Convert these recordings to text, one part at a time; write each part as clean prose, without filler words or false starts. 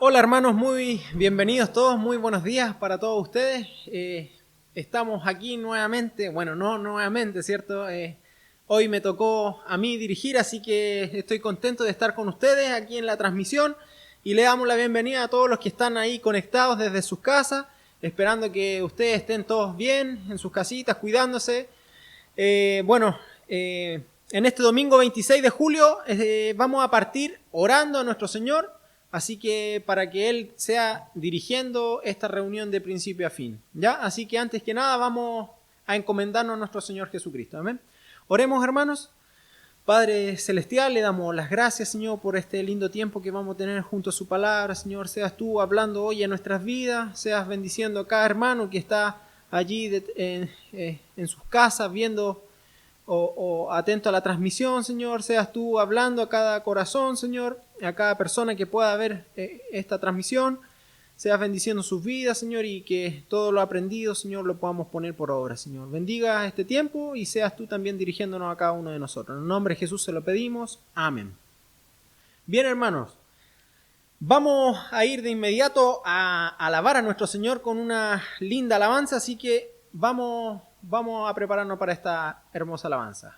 Hola hermanos, muy bienvenidos todos, muy buenos días para todos ustedes. Estamos aquí nuevamente, bueno, no nuevamente, ¿cierto? Hoy me tocó a mí dirigir, así que estoy contento de estar con ustedes aquí en la transmisión y le damos la bienvenida a todos los que están ahí conectados desde sus casas, esperando que ustedes estén todos bien en sus casitas, cuidándose. En este domingo 26 de julio vamos a partir orando a nuestro Señor. Así que para que Él sea dirigiendo esta reunión de principio a fin, ¿ya? Así que antes que nada vamos a encomendarnos a nuestro Señor Jesucristo, ¿amén? Oremos, hermanos. Padre Celestial, le damos las gracias, Señor, por este lindo tiempo que vamos a tener junto a su palabra. Señor, seas tú hablando hoy en nuestras vidas, seas bendiciendo a cada hermano que está allí en sus casas viendo o atento a la transmisión, Señor, seas tú hablando a cada corazón, Señor, a cada persona que pueda ver esta transmisión, seas bendiciendo sus vidas, Señor, y que todo lo aprendido, Señor, lo podamos poner por obra, Señor. Bendiga este tiempo y seas tú también dirigiéndonos a cada uno de nosotros. En el nombre de Jesús se lo pedimos. Amén. Bien, hermanos, vamos a ir de inmediato a alabar a nuestro Señor con una linda alabanza, así que vamos a prepararnos para esta hermosa alabanza.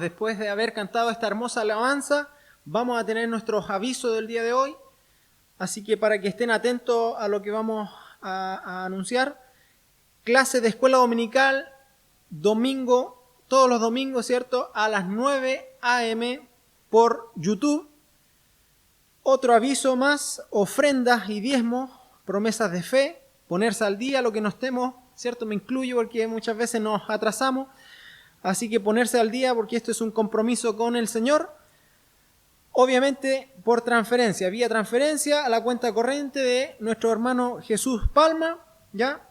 después de haber cantado esta hermosa alabanza, vamos a tener nuestros avisos del día de hoy. Así que para que estén atentos a lo que vamos a anunciar, clase de escuela dominical, domingo, todos los domingos, ¿cierto? A las 9 a.m. por YouTube. Otro aviso más, ofrendas y diezmos, promesas de fe, ponerse al día, lo que no estemos, ¿cierto? Me incluyo porque muchas veces nos atrasamos. Así que ponerse al día porque esto es un compromiso con el Señor. Obviamente por transferencia, vía transferencia a la cuenta corriente de nuestro hermano Jesús Palma, ¿ya?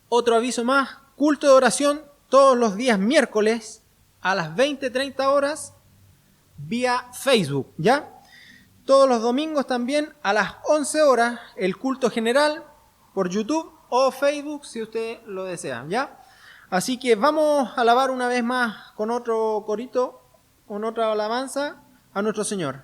Otro aviso más, culto de oración todos los días miércoles a las 20:30 horas vía Facebook, ¿ya? Todos los domingos también a las 11 horas el culto general por YouTube o Facebook si usted lo desea, ¿ya? Así que vamos a alabar una vez más con otro corito, con otra alabanza a nuestro Señor.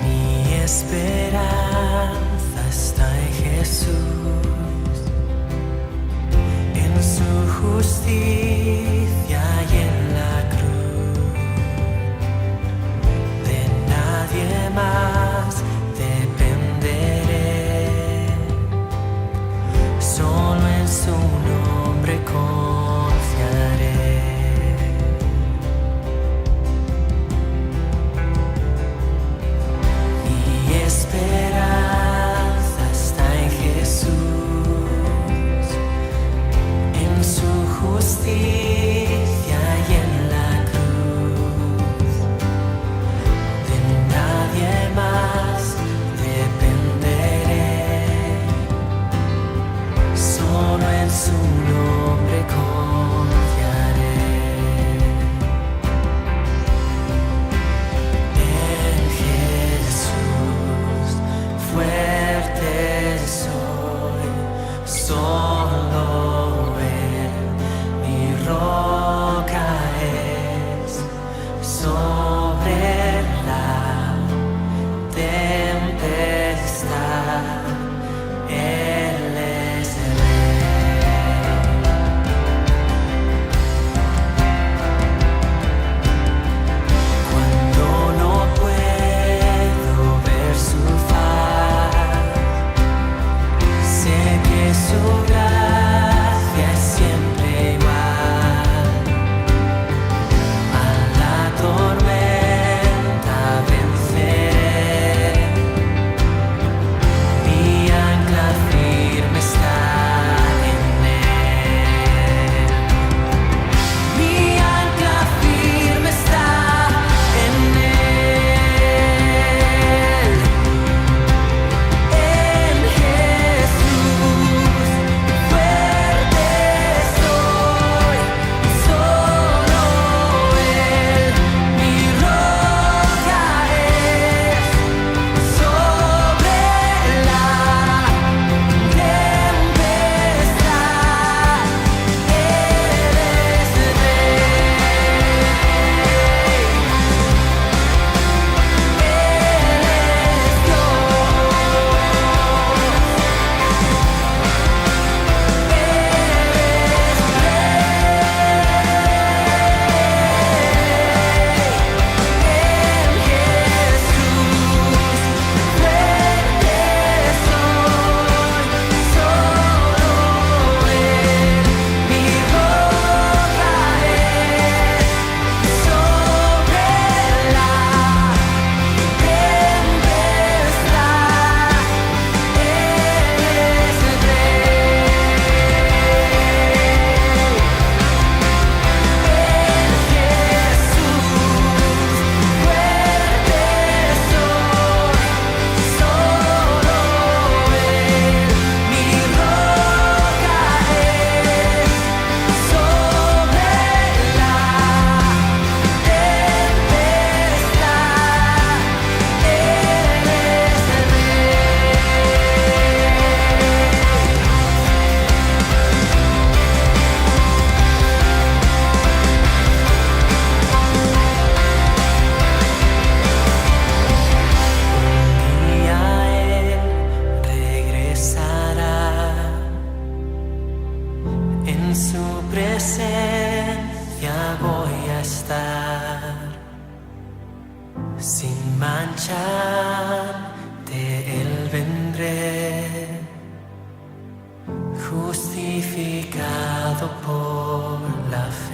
Mi esperanza está en Jesús, en su justicia y en la cruz. De nadie más dependeré, solo en su nombre confiaré. Mi esperanza está en Jesús, en su justicia y en la cruz. De nadie más dependeré, solo en su nombre confiaré. En Jesús fuerte soy, solo Él mi roca es. Sobre la tempestad Él es Rey. Cuando no puedo ver su faz, sé que su gracia ante Él vendré, justificado por la fe.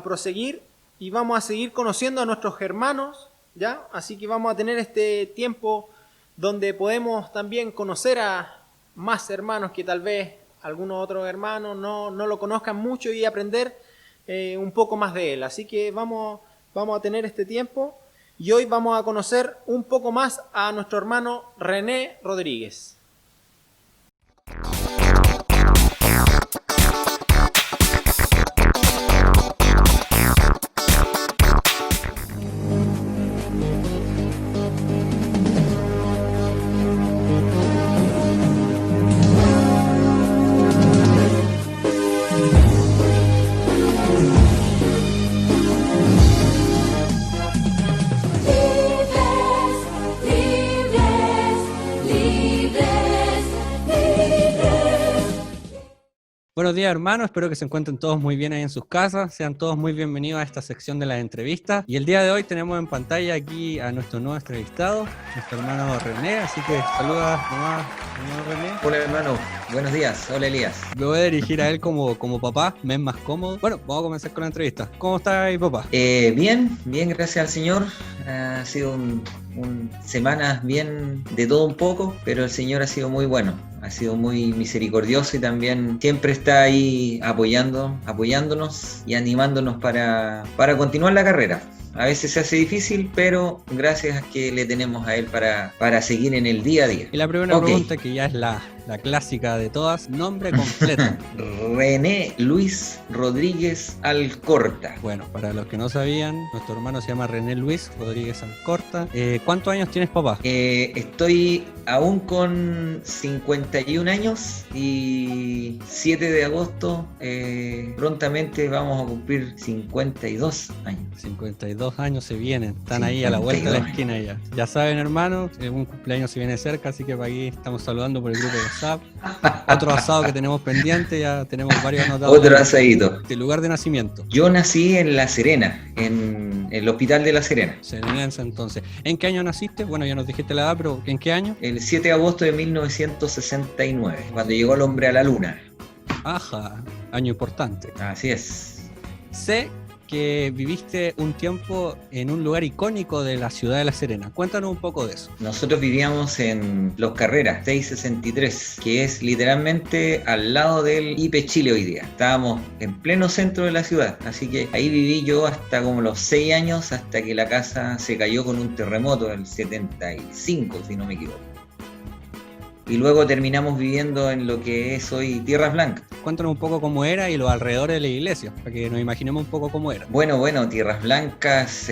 Proseguir y vamos a seguir conociendo a nuestros hermanos, ¿ya? Así que vamos a tener este tiempo donde podemos también conocer a más hermanos que tal vez algunos otros hermanos no lo conozcan mucho y aprender un poco más de él. Así que vamos a tener este tiempo y hoy vamos a conocer un poco más a nuestro hermano René Rodríguez. Buenos días, hermanos, espero que se encuentren todos muy bien ahí en sus casas, sean todos muy bienvenidos a esta sección de las entrevistas. Y el día de hoy tenemos en pantalla aquí a nuestro nuevo entrevistado, nuestro hermano René, así que saluda nomás, hermano René. Hola hermano, buenos días, hola Elías. Me voy a dirigir a él como papá, me es más cómodo. Bueno, vamos a comenzar con la entrevista. ¿Cómo está ahí, papá? Bien, gracias al Señor. Ha sido semanas bien de todo un poco, pero el Señor ha sido muy bueno. Ha sido muy misericordioso y también siempre está ahí apoyándonos y animándonos para continuar la carrera. A veces se hace difícil, pero gracias a que le tenemos a él para seguir en el día a día. Y la primera pregunta, que ya es la clásica de todas, nombre completo. René Luis Rodríguez Alcorta. Bueno, para los que no sabían, nuestro hermano se llama René Luis Rodríguez Alcorta. ¿Cuántos años tienes, papá? Estoy aún con 51 años y 7 de agosto prontamente vamos a cumplir 52 años. 52 años se vienen, están ahí a la vuelta de la esquina ya. Ya saben, hermanos, un cumpleaños se viene cerca, así que para aquí estamos saludando por el grupo de WhatsApp. Otro asado que tenemos pendiente, ya tenemos varios anotados. Otro asadito. ¿Tu lugar de nacimiento? Yo nací en La Serena, en el hospital de La Serena. Serenense, entonces. ¿En qué año naciste? Bueno, ya nos dijiste la edad, pero ¿en qué año? El 7 de agosto de 1969, cuando llegó el hombre a la luna. Ajá, año importante. Así es. Sé que viviste un tiempo en un lugar icónico de la ciudad de La Serena. Cuéntanos un poco de eso. Nosotros vivíamos en Los Carreras, 663, que es literalmente al lado del IP Chile hoy día. Estábamos en pleno centro de la ciudad, así que ahí viví yo hasta como los 6 años, hasta que la casa se cayó con un terremoto del 75, si no me equivoco. Y luego terminamos viviendo en lo que es hoy Tierras Blancas. Cuéntanos un poco cómo era y los alrededores de la iglesia, para que nos imaginemos un poco cómo era. Bueno, Tierras Blancas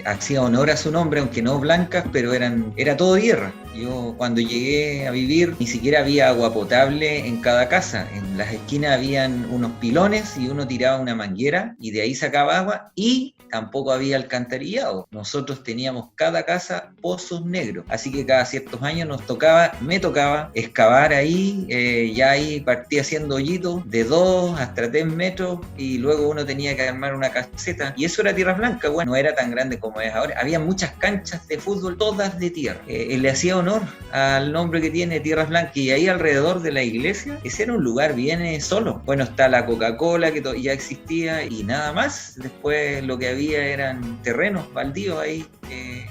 hacía honor a su nombre, aunque no blancas, pero era todo tierra. Yo cuando llegué a vivir ni siquiera había agua potable en cada casa. En las esquinas habían unos pilones y uno tiraba una manguera y de ahí sacaba agua, y tampoco había alcantarillado. Nosotros teníamos cada casa pozos negros, así que cada ciertos años me tocaba excavar ahí, ya ahí partía haciendo hoyitos de 2 hasta 3 metros y luego uno tenía que armar una caseta, y eso era Tierras Blancas. Bueno, no era tan grande como es ahora, había muchas canchas de fútbol, todas de tierra. Le hacía honor al nombre que tiene Tierras Blancas, y ahí alrededor de la iglesia, ese era un lugar bien solo. Bueno, está la Coca-Cola que ya existía y nada más. Después lo que había eran terrenos baldíos ahí,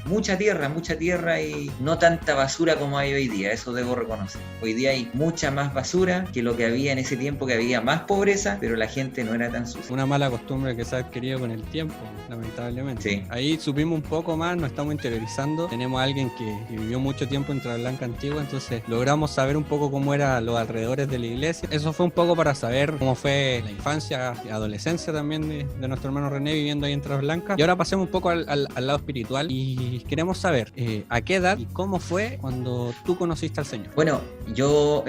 mucha tierra y no tanta basura como hay hoy día, eso debo reconocer. Hoy día hay mucha más basura que lo que había en ese tiempo, que había más pobreza, pero la gente no era tan sucia. Una mala costumbre que se ha adquirido con el tiempo, lamentablemente. Sí. Ahí supimos un poco más, nos estamos interiorizando. Tenemos a alguien que vivió mucho tiempo en Tierras Blancas Antigua, entonces logramos saber un poco cómo eran los alrededores de la iglesia. Eso fue un poco para saber cómo fue la infancia y adolescencia también de nuestro hermano René viviendo ahí en Tierras Blancas. Y ahora pasemos un poco al lado espiritual y queremos saber a qué edad y cómo fue cuando tú conociste al Señor. Bueno, yo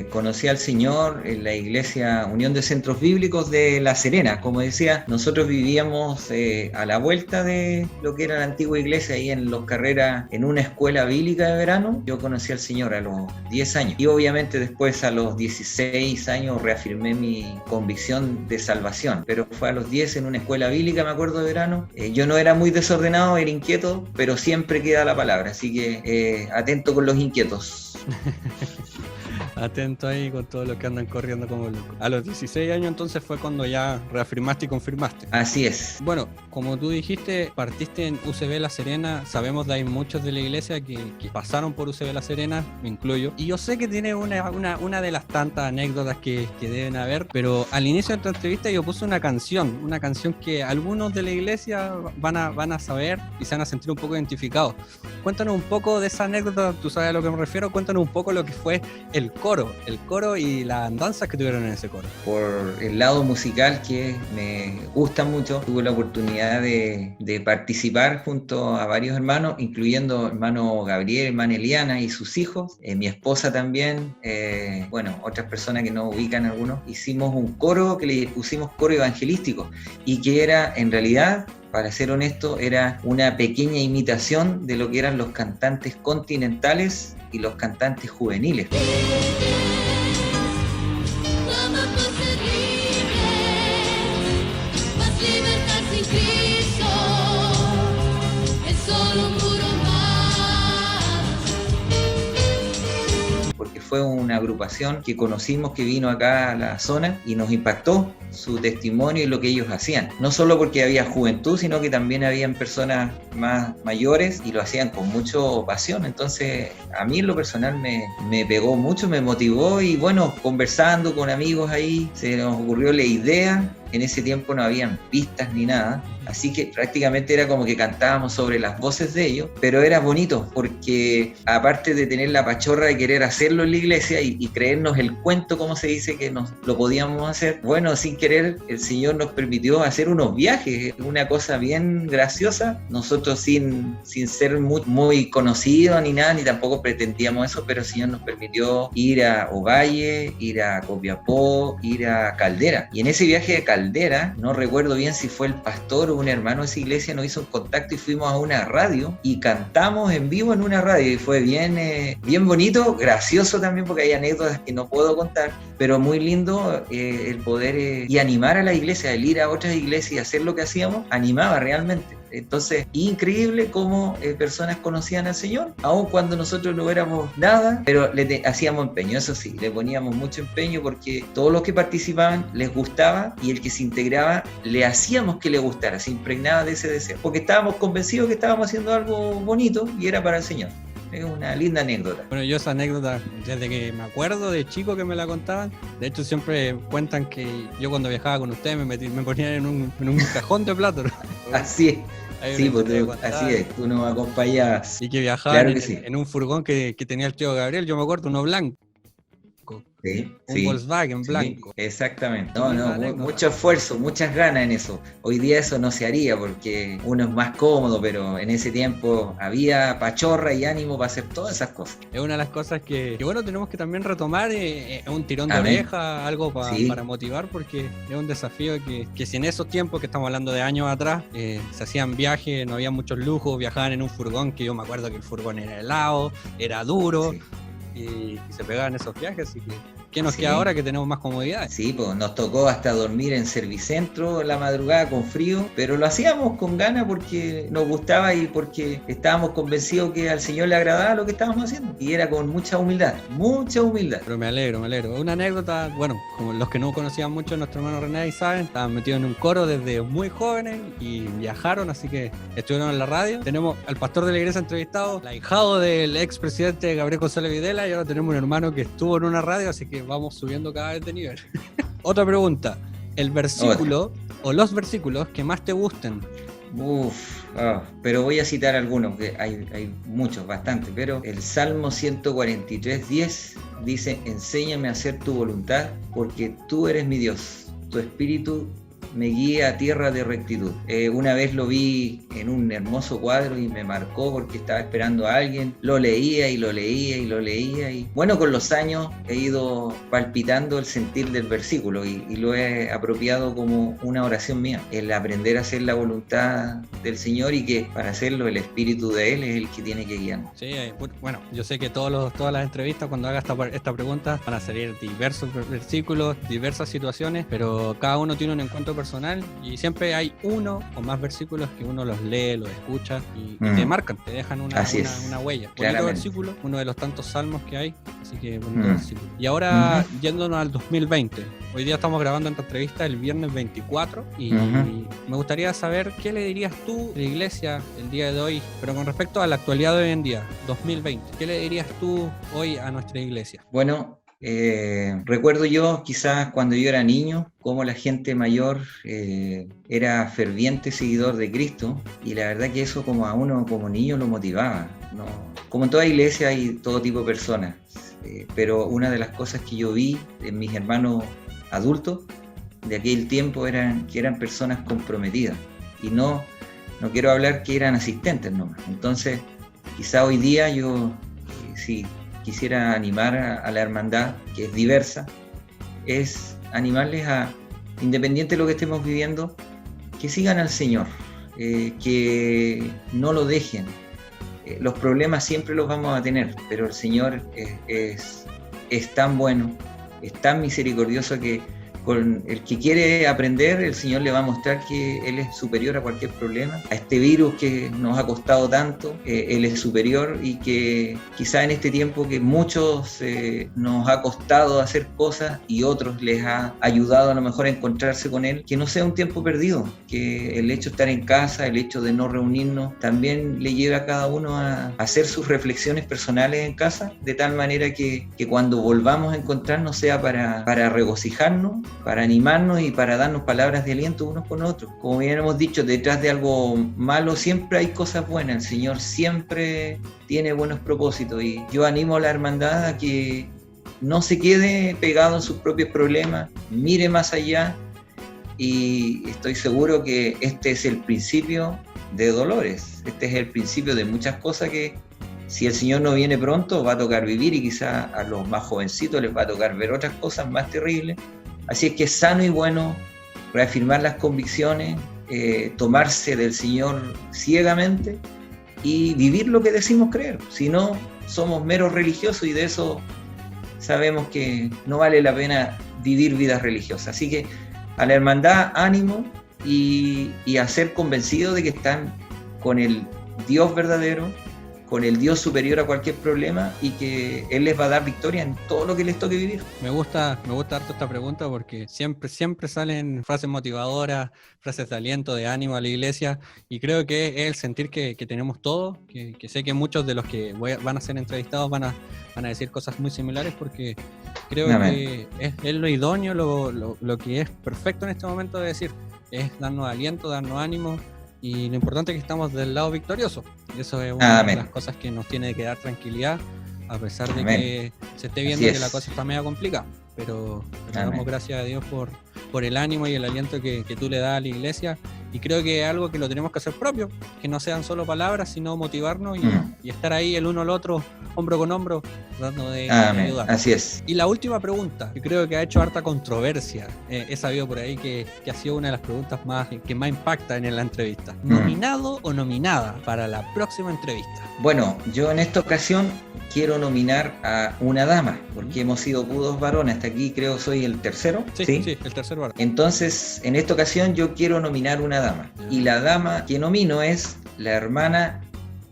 conocí al Señor en la iglesia Unión de Centros Bíblicos de La Serena. Como decía, nosotros vivíamos a la vuelta de lo que era la antigua iglesia, ahí en Los Carreras, en una escuela bíblica de verano. Yo conocí al Señor a los 10 años y obviamente después a los 16 años reafirmé mi convicción de salvación, pero fue a los 10 en una escuela bíblica, me acuerdo, de verano. Yo no era muy desordenado, era inquieto, pero siempre queda la palabra, así que atento con los inquietos. Atento ahí con todos los que andan corriendo como locos. A los 16 años entonces fue cuando ya reafirmaste y confirmaste. Así es. Bueno, como tú dijiste, partiste en UCB La Serena. Sabemos de ahí muchos de la iglesia que pasaron por UCB La Serena, me incluyo. Y yo sé que tiene una de las tantas anécdotas que deben haber, pero al inicio de tu entrevista yo puse una canción que algunos de la iglesia van a saber y se van a sentir un poco identificados. Cuéntanos un poco de esa anécdota, tú sabes a lo que me refiero. Cuéntanos un poco lo que fue el coro y las andanzas que tuvieron en ese coro. Por el lado musical, que me gusta mucho, tuve la oportunidad de participar junto a varios hermanos, incluyendo hermano Gabriel, hermana Eliana y sus hijos, mi esposa también, otras personas que no ubican algunos. Hicimos un coro que le pusimos coro evangelístico, y que era, en realidad, para ser honesto, era una pequeña imitación de lo que eran los cantantes continentales y los cantantes juveniles. Porque fue una agrupación que conocimos, que vino acá a la zona y nos impactó su testimonio y lo que ellos hacían. No solo porque había juventud, sino que también habían personas más mayores y lo hacían con mucha pasión. Entonces, a mí en lo personal me pegó mucho, me motivó, y bueno, conversando con amigos ahí, se nos ocurrió la idea. En ese tiempo no habían pistas ni nada, así que prácticamente era como que cantábamos sobre las voces de ellos, pero era bonito porque, aparte de tener la pachorra de querer hacerlo en la iglesia y creernos el cuento, como se dice, que lo podíamos hacer, bueno, sin querer el Señor nos permitió hacer unos viajes, una cosa bien graciosa. Nosotros sin ser muy conocidos ni nada, ni tampoco pretendíamos eso, pero el Señor nos permitió ir a Ovalle, ir a Copiapó, ir a Caldera, y en ese viaje de Caldera, no recuerdo bien si fue el pastor o un hermano de esa iglesia, nos hizo un contacto y fuimos a una radio y cantamos en vivo en una radio, y fue bien bonito, gracioso también, porque hay anécdotas que no puedo contar, pero muy lindo el poder y animar a la iglesia, el ir a otras iglesias y hacer lo que hacíamos, animaba realmente. Entonces, increíble cómo personas conocían al Señor, aun cuando nosotros no éramos nada, pero hacíamos empeño, eso sí, le poníamos mucho empeño porque todos los que participaban les gustaba y el que se integraba le hacíamos que le gustara, se impregnaba de ese deseo, porque estábamos convencidos que estábamos haciendo algo bonito y era para el Señor. Es una linda anécdota. Bueno, yo esa anécdota, desde que me acuerdo de chico que me la contaban, de hecho siempre cuentan que yo cuando viajaba con ustedes me ponían en un cajón de plátano. Así es. Hay Sí, una pues historia contada. así es, tú nos acompañabas. Y que viajaban Claro que sí. en un furgón que tenía el tío Gabriel, yo me acuerdo, uno blanco. Sí, Un sí, Volkswagen sí, blanco. exactamente. Linda No, anécdota. mucho esfuerzo, muchas ganas en eso. Hoy día eso no se haría porque uno es más cómodo, pero en ese tiempo había pachorra y ánimo para hacer todas esas cosas. Es una de las cosas que bueno, tenemos que también retomar, un tirón de Amén. oreja, algo Sí. para motivar, porque es un desafío que si en esos tiempos, que estamos hablando de años atrás, se hacían viajes, no había muchos lujos, viajaban en un furgón, que yo me acuerdo que el furgón era helado, era duro, Sí. y se pegaban esos viajes, así que ¿qué nos Sí. queda ahora que tenemos más comodidades? Sí, pues nos tocó hasta dormir en Servicentro en la madrugada con frío, pero lo hacíamos con ganas porque nos gustaba y porque estábamos convencidos que al Señor le agradaba lo que estábamos haciendo. Y era con mucha humildad, mucha humildad. Pero me alegro. Una anécdota, bueno, como los que no conocían mucho a nuestro hermano René y saben, estaban metidos en un coro desde muy jóvenes y viajaron, así que estuvieron en la radio. Tenemos al pastor de la iglesia entrevistado, el ahijado del expresidente Gabriel González Videla, y ahora tenemos un hermano que estuvo en una radio, así que vamos subiendo cada vez de nivel. Otra pregunta, el versículo o los versículos que más te gusten. Pero voy a citar algunos, que hay muchos, bastantes, pero el Salmo 143:10 dice: enséñame a hacer tu voluntad, porque tú eres mi Dios, tu espíritu me guía a tierra de rectitud. Una vez lo vi en un hermoso cuadro y me marcó porque estaba esperando a alguien, lo leía y lo leía y lo leía, y bueno, con los años he ido palpitando el sentir del versículo y lo he apropiado como una oración mía, el aprender a hacer la voluntad del Señor y que para hacerlo el espíritu de Él es el que tiene que guiarnos. Sí, bueno, yo sé que todas las entrevistas, cuando haga esta pregunta, van a salir diversos versículos, diversas situaciones, pero cada uno tiene un encuentro personal y siempre hay uno o más versículos que uno los lee, los escucha y te marcan, te dejan una huella. Bonito versículo, uno de los tantos salmos que hay, así que bonito versículo. Y ahora, yéndonos al 2020, hoy día estamos grabando esta entrevista el viernes 24 y me gustaría saber qué le dirías tú a la iglesia el día de hoy, pero con respecto a la actualidad de hoy en día, 2020, ¿qué le dirías tú hoy a nuestra iglesia? Bueno, recuerdo yo quizás cuando yo era niño cómo la gente mayor era ferviente seguidor de Cristo, y la verdad que eso como a uno como niño lo motivaba, ¿no? Como en toda iglesia hay todo tipo de personas, pero una de las cosas que yo vi en mis hermanos adultos de aquel tiempo eran que eran personas comprometidas, y no quiero hablar que eran asistentes nomás. Entonces quizá hoy día yo sí quisiera animar a la hermandad, que es diversa, es animarles a, independiente de lo que estemos viviendo, que sigan al Señor, que no lo dejen. Los problemas siempre los vamos a tener, pero el Señor es tan bueno, es tan misericordioso que con el que quiere aprender, el Señor le va a mostrar que Él es superior a cualquier problema, a este virus que nos ha costado tanto, Él es superior, y que quizá en este tiempo que muchos nos ha costado hacer cosas y otros les ha ayudado a lo mejor a encontrarse con Él, que no sea un tiempo perdido, que el hecho de estar en casa, el hecho de no reunirnos, también le lleve a cada uno a hacer sus reflexiones personales en casa, de tal manera que cuando volvamos a encontrarnos sea para regocijarnos, para animarnos y para darnos palabras de aliento unos con otros. Como bien hemos dicho, detrás de algo malo siempre hay cosas buenas. El Señor siempre tiene buenos propósitos, y yo animo a la hermandad a que no se quede pegado en sus propios problemas, mire más allá, y estoy seguro que este es el principio de dolores, este es el principio de muchas cosas que, si el Señor no viene pronto, va a tocar vivir, y quizá a los más jovencitos les va a tocar ver otras cosas más terribles. Así es que es sano y bueno reafirmar las convicciones, tomarse del Señor ciegamente y vivir lo que decimos creer. Si no, somos meros religiosos, y de eso sabemos que no vale la pena vivir vidas religiosas. Así que a la hermandad, ánimo, y a ser convencidos de que están con el Dios verdadero, con el Dios superior a cualquier problema, y que Él les va a dar victoria en todo lo que les toque vivir. Me gusta harto esta pregunta porque siempre salen frases motivadoras, frases de aliento, de ánimo a la iglesia, y creo que es el sentir que tenemos todo, que sé que muchos de los que van a ser entrevistados van a decir cosas muy similares, porque creo Amén. que es lo idóneo, lo que es perfecto en este momento de decir, es darnos aliento, darnos ánimo, y lo importante es que estamos del lado victorioso, y eso es una de las cosas que nos tiene que dar tranquilidad, a pesar de que se esté viendo que la cosa está media complicada, pero damos gracias a Dios por el ánimo y el aliento que tú le das a la iglesia, y creo que es algo que lo tenemos que hacer propio, que no sean solo palabras, sino motivarnos y estar ahí el uno al otro, hombro con hombro, tratando de ayudar. Así es. Y la última pregunta, que creo que ha hecho harta controversia, he sabido por ahí que ha sido una de las preguntas que más impacta en la entrevista. ¿Nominado o nominada para la próxima entrevista? Bueno, yo en esta ocasión quiero nominar a una dama, porque hemos sido puros varones, hasta aquí creo soy el tercero. Sí, el tercer varón. Entonces, en esta ocasión yo quiero nominar una dama, y la dama que nomino es la hermana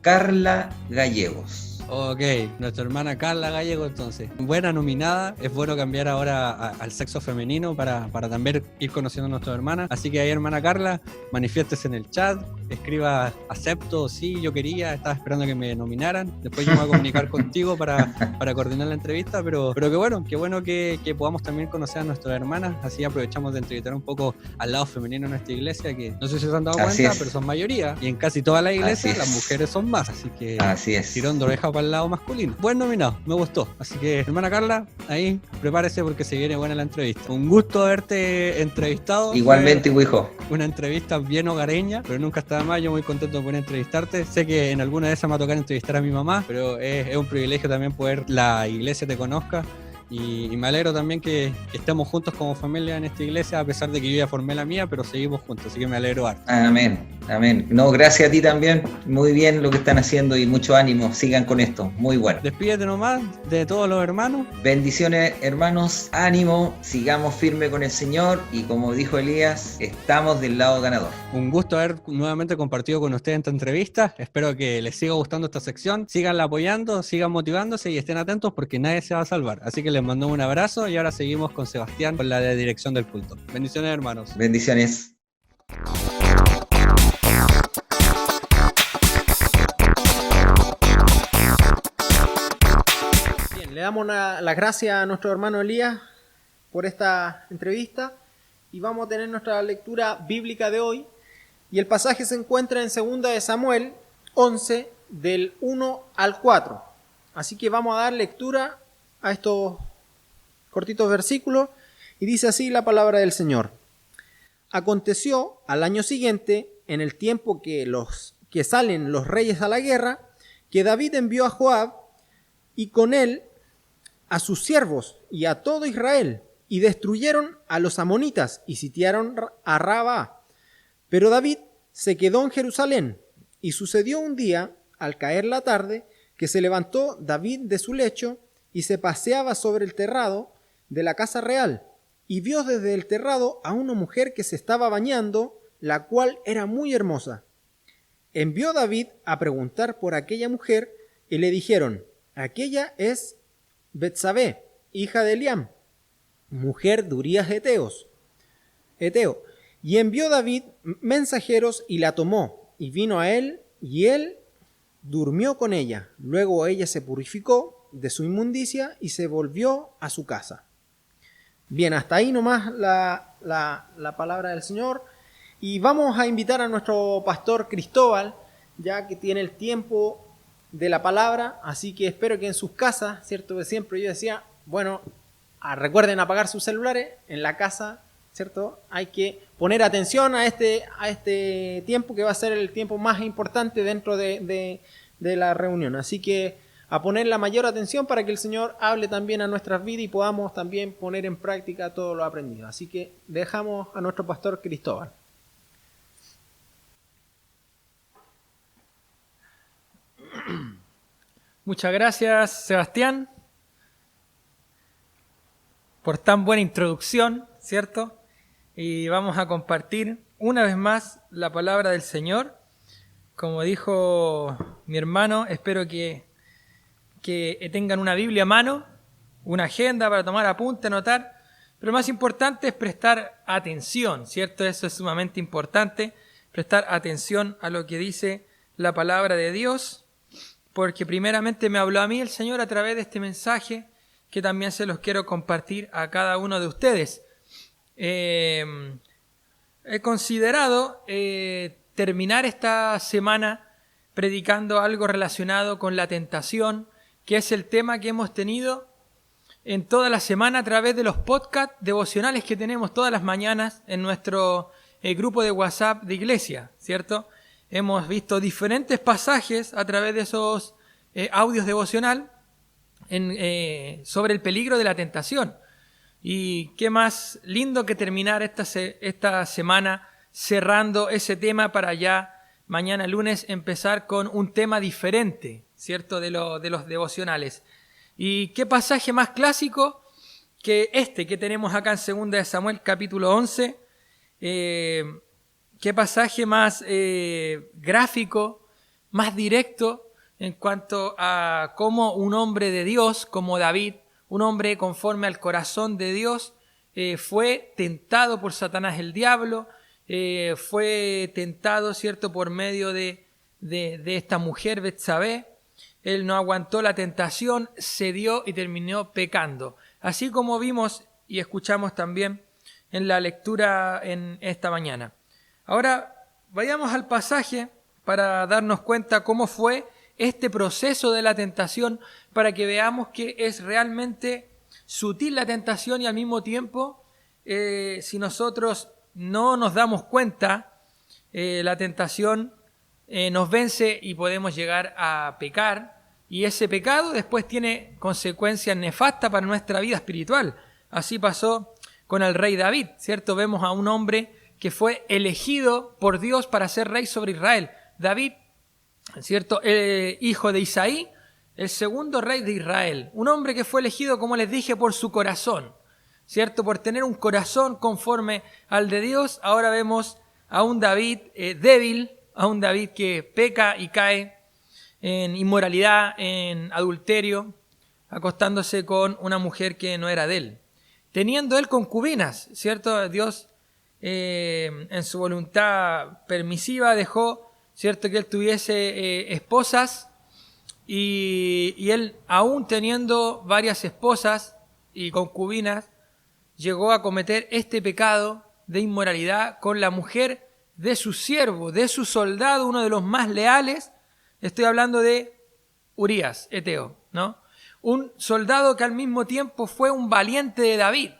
Carla Gallegos. Ok, nuestra hermana Carla Gallego, entonces. Buena nominada, es bueno cambiar ahora al sexo femenino para también ir conociendo a nuestra hermana. Así que ahí, hermana Carla, manifiéstese en el chat, escriba acepto, sí, yo quería, estaba esperando que me nominaran. Después yo me voy a comunicar contigo para coordinar la entrevista, pero qué bueno que podamos también conocer a nuestras hermanas. Así aprovechamos de entrevistar un poco al lado femenino de nuestra iglesia, que no sé si se han dado cuenta, pero son mayoría. Y en casi toda la iglesia las mujeres son más, así que tirón de oreja para el lado masculino. Buen nominado, me gustó. Así que, hermana Carla, ahí prepárese porque se viene buena la entrevista. Un gusto haberte entrevistado. Igualmente, hijo. Una entrevista bien hogareña, pero nunca está de más. Yo muy contento de poder entrevistarte. Sé que en alguna de esas me va a tocar entrevistar a mi mamá, pero es un privilegio también poder la iglesia te conozca. Y me alegro también que estemos juntos como familia en esta iglesia, a pesar de que yo ya formé la mía, pero seguimos juntos, así que me alegro harto. Amén. No, gracias a ti también, muy bien lo que están haciendo y mucho ánimo, sigan con esto, muy bueno. Despídete nomás de todos los hermanos. Bendiciones, hermanos, ánimo, sigamos firme con el Señor, y como dijo Elías, estamos del lado ganador. Un gusto haber nuevamente compartido con ustedes esta entrevista, espero que les siga gustando esta sección, síganla apoyando, sigan motivándose y estén atentos porque nadie se va a salvar, así que les mando un abrazo y ahora seguimos con Sebastián con la de dirección del culto. Bendiciones, hermanos. Bendiciones. Bien, le damos las gracias a nuestro hermano Elías por esta entrevista y vamos a tener nuestra lectura bíblica de hoy, y el pasaje se encuentra en 2 de Samuel 11 del 1 al 4. Así que vamos a dar lectura a estos cortitos versículos, y dice así la palabra del Señor. Aconteció al año siguiente, en el tiempo que salen los reyes a la guerra, que David envió a Joab y con él a sus siervos y a todo Israel, y destruyeron a los amonitas y sitiaron a Rabá. Pero David se quedó en Jerusalén, y sucedió un día, al caer la tarde, que se levantó David de su lecho y se paseaba sobre el terrado de la casa real, y vio desde el terrado a una mujer que se estaba bañando, la cual era muy hermosa. Envió David a preguntar por aquella mujer, y le dijeron: aquella es Betsabé, hija de Eliam, mujer de Urías Eteo. Y envió David mensajeros y la tomó, y vino a él, y él durmió con ella. Luego ella se purificó de su inmundicia y se volvió a su casa. Bien, hasta ahí nomás la palabra del Señor. Y vamos a invitar a nuestro pastor Cristóbal, ya que tiene el tiempo de la palabra, así que espero que en sus casas, ¿cierto? Siempre yo decía, bueno, recuerden apagar sus celulares en la casa, ¿cierto? Hay que poner atención a este tiempo, que va a ser el tiempo más importante dentro de la reunión. Así que a poner la mayor atención para que el Señor hable también a nuestras vidas y podamos también poner en práctica todo lo aprendido. Así que dejamos a nuestro pastor Cristóbal. Muchas gracias, Sebastián, por tan buena introducción, ¿cierto? Y vamos a compartir una vez más la palabra del Señor. como dijo mi hermano, espero que tengan una Biblia a mano, una agenda para tomar apunte, anotar, pero lo más importante es prestar atención, ¿cierto? Eso es sumamente importante, prestar atención a lo que dice la palabra de Dios, porque primeramente me habló a mí el Señor a través de este mensaje, que también se los quiero compartir a cada uno de ustedes. He considerado terminar esta semana predicando algo relacionado con la tentación, que es el tema que hemos tenido en toda la semana a través de los podcasts devocionales que tenemos todas las mañanas en nuestro grupo de WhatsApp de iglesia, ¿cierto? Hemos visto diferentes pasajes a través de esos audios devocional sobre el peligro de la tentación. Y qué más lindo que terminar esta semana cerrando ese tema para ya mañana lunes empezar con un tema diferente, ¿cierto? De los devocionales. Y qué pasaje más clásico que este que tenemos acá en 2 de Samuel capítulo 11. Qué pasaje más gráfico, más directo en cuanto a cómo un hombre de Dios como David, un hombre conforme al corazón de Dios, fue tentado por Satanás el diablo, fue tentado, ¿cierto?, por medio de esta mujer Betsabé. Él no aguantó la tentación, cedió y terminó pecando. Así como vimos y escuchamos también en la lectura en esta mañana. Ahora vayamos al pasaje para darnos cuenta cómo fue este proceso de la tentación, para que veamos que es realmente sutil la tentación y al mismo tiempo, si nosotros no nos damos cuenta, la tentación nos vence y podemos llegar a pecar, y ese pecado después tiene consecuencias nefastas para nuestra vida espiritual. Así pasó con el rey David, ¿cierto? Vemos a un hombre que fue elegido por Dios para ser rey sobre Israel. David, ¿cierto? Hijo de Isaí, el segundo rey de Israel. Un hombre que fue elegido, como les dije, por su corazón, ¿cierto? Por tener un corazón conforme al de Dios. Ahora vemos a un David débil, a un David que peca y cae en inmoralidad, en adulterio, acostándose con una mujer que no era de él. Teniendo él concubinas, ¿cierto? Dios en su voluntad permisiva dejó, ¿cierto?, que él tuviese esposas y él, aún teniendo varias esposas y concubinas, llegó a cometer este pecado de inmoralidad con la mujer de su siervo, de su soldado, uno de los más leales. Estoy hablando de Urías, Eteo, ¿no? Un soldado que al mismo tiempo fue un valiente de David.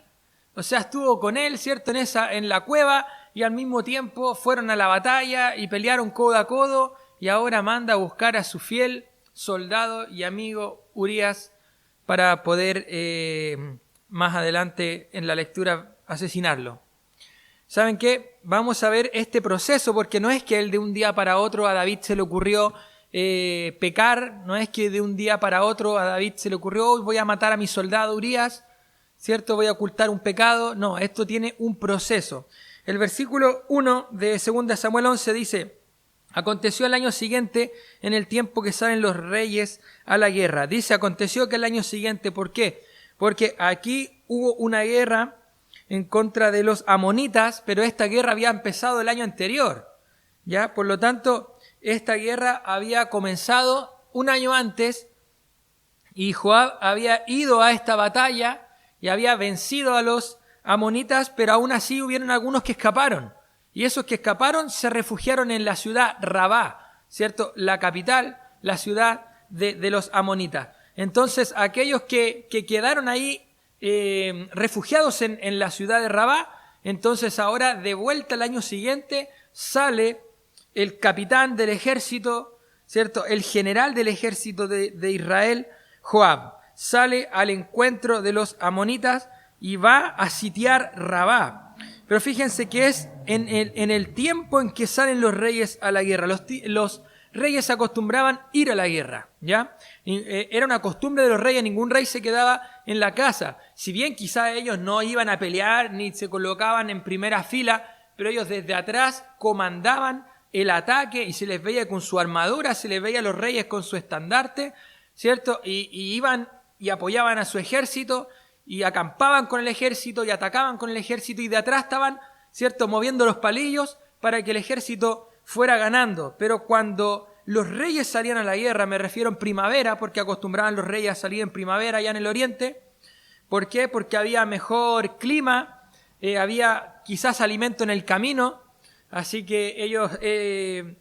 O sea, estuvo con él, ¿cierto?, en la cueva, y al mismo tiempo fueron a la batalla y pelearon codo a codo, y ahora manda a buscar a su fiel soldado y amigo Urías para poder más adelante en la lectura asesinarlo. ¿Saben qué? Vamos a ver este proceso, porque no es que él de un día para otro a David se le ocurrió pecar, no es que de un día para otro a David se le ocurrió hoy voy a matar a mi soldado Urías, ¿cierto? Voy a ocultar un pecado. No, esto tiene un proceso. El versículo 1 de 2 Samuel 11 dice: aconteció el año siguiente, en el tiempo que salen los reyes a la guerra. Dice, aconteció que el año siguiente, ¿por qué? Porque aquí hubo una guerra en contra de los amonitas, pero esta guerra había empezado el año anterior, ¿ya? Por lo tanto, esta guerra había comenzado un año antes y Joab había ido a esta batalla y había vencido a los amonitas, pero aún así hubieron algunos que escaparon. Y esos que escaparon se refugiaron en la ciudad Rabá, ¿cierto? La capital, la ciudad de los amonitas. Entonces, aquellos que quedaron ahí refugiados en la ciudad de Rabá, entonces ahora de vuelta al año siguiente sale el capitán del ejército, ¿cierto? El general del ejército de Israel, Joab, sale al encuentro de los amonitas y va a sitiar Rabá. Pero fíjense que es en el tiempo en que salen los reyes a la guerra. Los reyes acostumbraban ir a la guerra, ¿ya? Era una costumbre de los reyes, ningún rey se quedaba en la casa. Si bien quizá ellos no iban a pelear ni se colocaban en primera fila, pero ellos desde atrás comandaban el ataque y se les veía con su armadura, se les veía a los reyes con su estandarte, ¿cierto? Y iban y apoyaban a su ejército y acampaban con el ejército y atacaban con el ejército y de atrás estaban, ¿cierto?, moviendo los palillos para que el ejército fuera ganando. Pero cuando los reyes salían a la guerra, me refiero en primavera, porque acostumbraban los reyes a salir en primavera allá en el oriente. ¿Por qué? Porque había mejor clima, había quizás alimento en el camino, así que ellos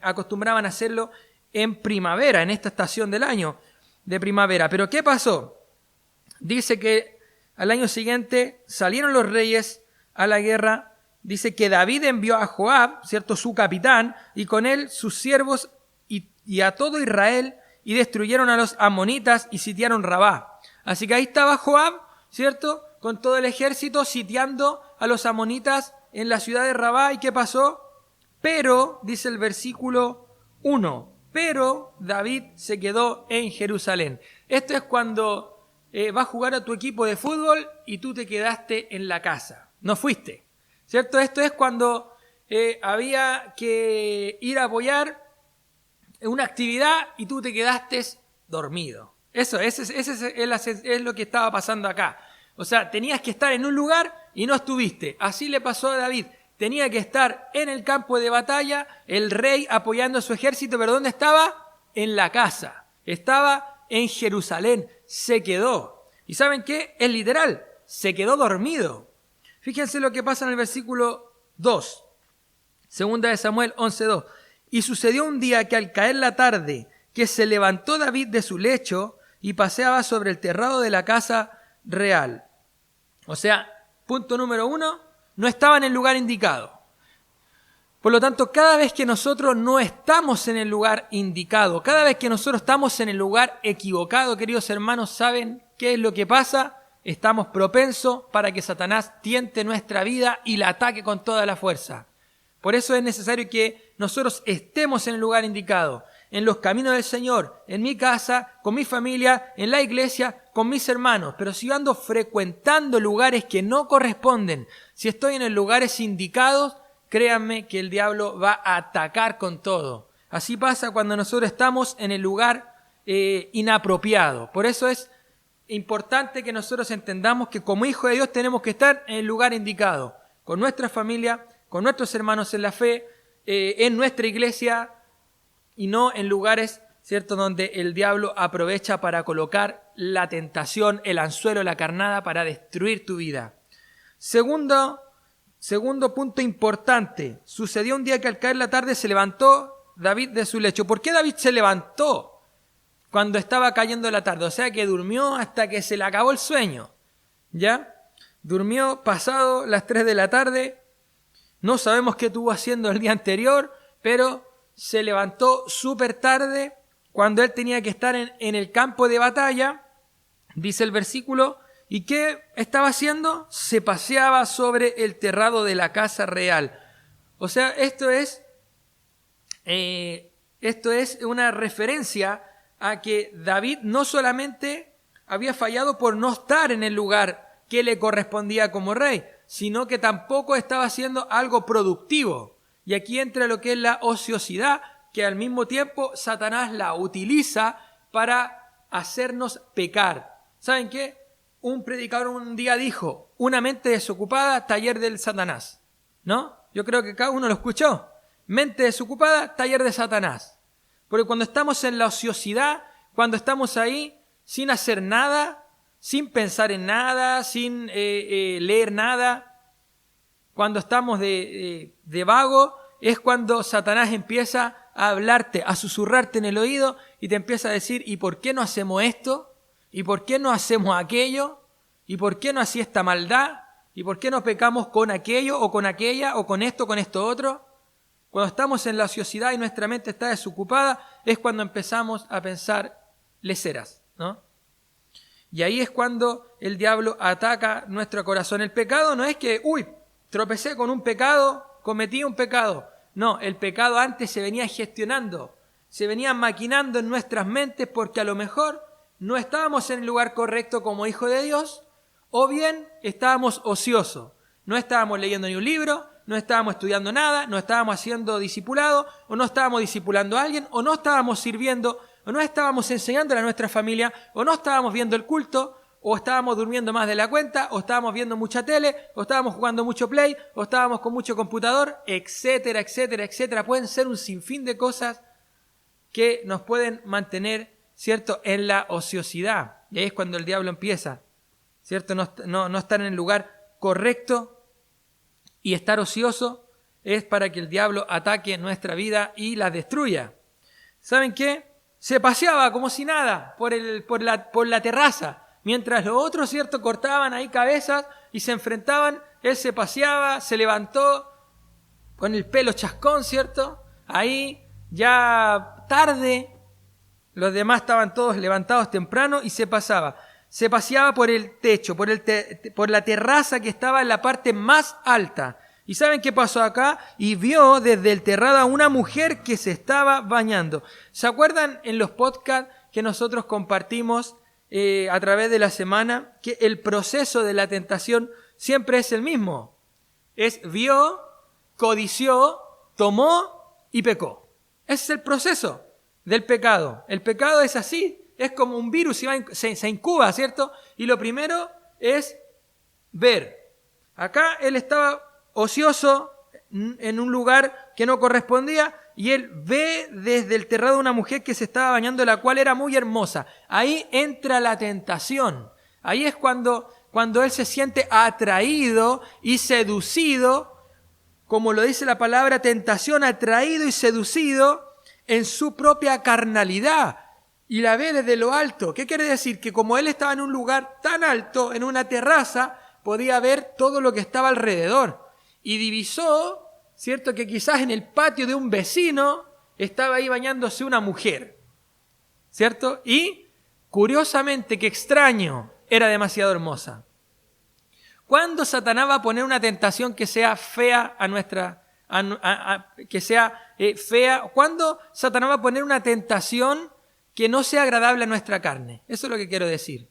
acostumbraban a hacerlo en primavera, en esta estación del año de primavera. ¿Pero qué pasó? Dice que al año siguiente salieron los reyes a la guerra. Dice que David envió a Joab, ¿cierto?, su capitán, y con él sus siervos y a todo Israel, y destruyeron a los amonitas y sitiaron Rabá. Así que ahí estaba Joab, ¿cierto?, con todo el ejército sitiando a los amonitas en la ciudad de Rabá. ¿Y qué pasó? Pero, dice el versículo 1, pero David se quedó en Jerusalén. Esto es cuando vas a jugar a tu equipo de fútbol y tú te quedaste en la casa. No fuiste, ¿cierto? Esto es cuando había que ir a apoyar una actividad y tú te quedaste dormido. Eso es lo que estaba pasando acá. O sea, tenías que estar en un lugar y no estuviste. Así le pasó a David. Tenía que estar en el campo de batalla, el rey apoyando a su ejército, pero ¿dónde estaba? En la casa. Estaba en Jerusalén. Se quedó. ¿Y saben qué? Es literal. Se quedó dormido. Fíjense lo que pasa en el versículo 2. Segunda de Samuel 11:2. Y sucedió un día que al caer la tarde, que se levantó David de su lecho y paseaba sobre el terrado de la casa real. O sea, punto número 1, no estaba en el lugar indicado. Por lo tanto, cada vez que nosotros no estamos en el lugar indicado, cada vez que nosotros estamos en el lugar equivocado, queridos hermanos, ¿saben qué es lo que pasa? Estamos propensos para que Satanás tiente nuestra vida y la ataque con toda la fuerza. Por eso es necesario que nosotros estemos en el lugar indicado, en los caminos del Señor, en mi casa, con mi familia, en la iglesia, con mis hermanos. Pero si yo ando frecuentando lugares que no corresponden, si estoy en los lugares indicados, créanme que el diablo va a atacar con todo. Así pasa cuando nosotros estamos en el lugar inapropiado. Por eso es importante que nosotros entendamos que como hijos de Dios tenemos que estar en el lugar indicado, con nuestra familia, con nuestros hermanos en la fe, en nuestra iglesia y no en lugares, ¿cierto?, donde el diablo aprovecha para colocar la tentación, el anzuelo, la carnada para destruir tu vida. Segundo punto importante. Sucedió un día que al caer la tarde se levantó David de su lecho. ¿Por qué David se levantó cuando estaba cayendo la tarde? O sea que durmió hasta que se le acabó el sueño. ¿Ya? Durmió pasado las 3 de la tarde. No sabemos qué estuvo haciendo el día anterior, pero se levantó súper tarde cuando él tenía que estar en el campo de batalla, dice el versículo, ¿y qué estaba haciendo? Se paseaba sobre el terrado de la casa real. O sea, esto es una referencia a que David no solamente había fallado por no estar en el lugar que le correspondía como rey, sino que tampoco estaba haciendo algo productivo. Y aquí entra lo que es la ociosidad, que al mismo tiempo Satanás la utiliza para hacernos pecar. ¿Saben qué? Un predicador un día dijo, una mente desocupada, taller del Satanás. ¿No? Yo creo que cada uno lo escuchó. Mente desocupada, taller de Satanás. Porque cuando estamos en la ociosidad, cuando estamos ahí sin hacer nada, sin pensar en nada, sin leer nada, cuando estamos de vago, es cuando Satanás empieza a hablarte, a susurrarte en el oído y te empieza a decir, ¿y por qué no hacemos esto? ¿Y por qué no hacemos aquello? ¿Y por qué no hacía esta maldad? ¿Y por qué no pecamos con aquello o con aquella o con esto otro? Cuando estamos en la ociosidad y nuestra mente está desocupada, es cuando empezamos a pensar leceras, ¿no? Y ahí es cuando el diablo ataca nuestro corazón. El pecado no es que, tropecé con un pecado, cometí un pecado. No, el pecado antes se venía gestionando, se venía maquinando en nuestras mentes porque a lo mejor no estábamos en el lugar correcto como hijos de Dios, o bien estábamos ociosos. No estábamos leyendo ni un libro, no estábamos estudiando nada, no estábamos haciendo discipulado, o no estábamos discipulando a alguien, o no estábamos sirviendo, o no estábamos enseñándole a nuestra familia, o no estábamos viendo el culto, o estábamos durmiendo más de la cuenta, o estábamos viendo mucha tele, o estábamos jugando mucho play, o estábamos con mucho computador, etcétera, etcétera, etcétera. Pueden ser un sinfín de cosas que nos pueden mantener, ¿cierto?, en la ociosidad. Y ahí es cuando el diablo empieza, ¿cierto? No estar en el lugar correcto, y estar ocioso es para que el diablo ataque nuestra vida y la destruya. ¿Saben qué? Se paseaba como si nada por la terraza. Mientras los otros, ¿cierto?, cortaban ahí cabezas y se enfrentaban, él se paseaba, se levantó con el pelo chascón, ¿cierto? Ahí ya tarde, los demás estaban todos levantados temprano y se pasaba. Se paseaba por el techo, por la terraza que estaba en la parte más alta. ¿Y saben qué pasó acá? Y vio desde el terrado a una mujer que se estaba bañando. ¿Se acuerdan en los podcasts que nosotros compartimos a través de la semana, que el proceso de la tentación siempre es el mismo? Vio, codició, tomó y pecó. Ese es el proceso del pecado. El pecado es así, es como un virus, se incuba, ¿cierto? Y lo primero es ver. Acá él estaba ocioso en un lugar que no correspondía, y él ve desde el terrado a una mujer que se estaba bañando, la cual era muy hermosa. Ahí entra la tentación. Ahí es cuando él se siente atraído y seducido, como lo dice la palabra, tentación, atraído y seducido en su propia carnalidad. Y la ve desde lo alto. ¿Qué quiere decir? Que como él estaba en un lugar tan alto, en una terraza, podía ver todo lo que estaba alrededor. Y divisó, ¿cierto?, que quizás en el patio de un vecino estaba ahí bañándose una mujer, ¿cierto? Y, curiosamente, qué extraño, era demasiado hermosa. ¿Cuándo Satanás va a poner una tentación que sea fea que sea fea? ¿Cuándo Satanás va a poner una tentación que no sea agradable a nuestra carne? Eso es lo que quiero decir.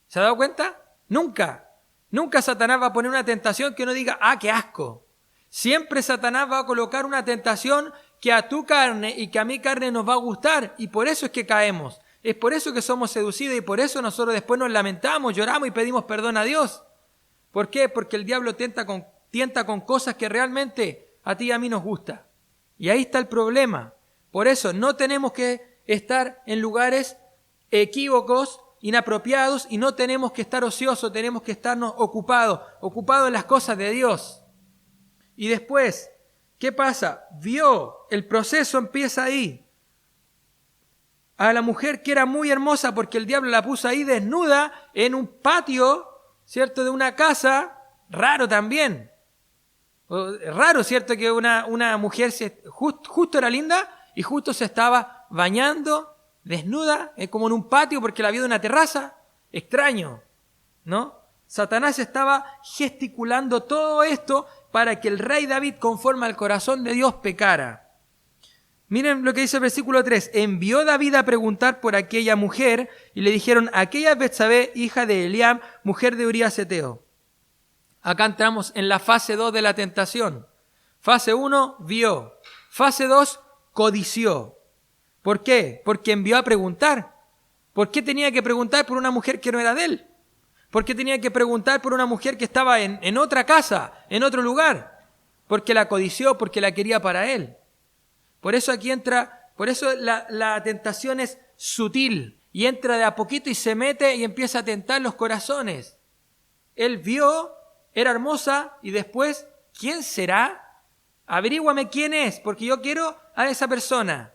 ¿Se ha dado cuenta? Nunca. Nunca Satanás va a poner una tentación que uno diga, ¡ah, qué asco! Siempre Satanás va a colocar una tentación que a tu carne y que a mi carne nos va a gustar, y por eso es que caemos. Es por eso que somos seducidos y por eso nosotros después nos lamentamos, lloramos y pedimos perdón a Dios. ¿Por qué? Porque el diablo tienta con cosas que realmente a ti y a mí nos gusta. Y ahí está el problema. Por eso no tenemos que estar en lugares equívocos, inapropiados, y no tenemos que estar ociosos, tenemos que estarnos ocupados en las cosas de Dios. Y después, ¿qué pasa? Vio, el proceso empieza ahí. A la mujer que era muy hermosa porque el diablo la puso ahí desnuda en un patio, ¿cierto?, de una casa, raro también. Raro, ¿cierto?, que una mujer justo era linda y justo se estaba bañando desnuda, como en un patio porque la vio de una terraza. Extraño, ¿no? Satanás estaba gesticulando todo esto para que el rey David, conforme al corazón de Dios, pecara. Miren lo que dice el versículo 3. Envió David a preguntar por aquella mujer y le dijeron, aquella es Betsabé, hija de Eliam, mujer de Urías Eteo. Acá entramos en la fase 2 de la tentación. Fase 1, vio. Fase 2, codició. ¿Por qué? Porque envió a preguntar. ¿Por qué tenía que preguntar por una mujer que no era de él? ¿Por qué tenía que preguntar por una mujer que estaba en otra casa, en otro lugar? Porque la codició, porque la quería para él. Por eso aquí entra, por eso la tentación es sutil y entra de a poquito y se mete y empieza a tentar los corazones. Él vio, era hermosa y después, ¿quién será? Averíguame quién es, porque yo quiero a esa persona.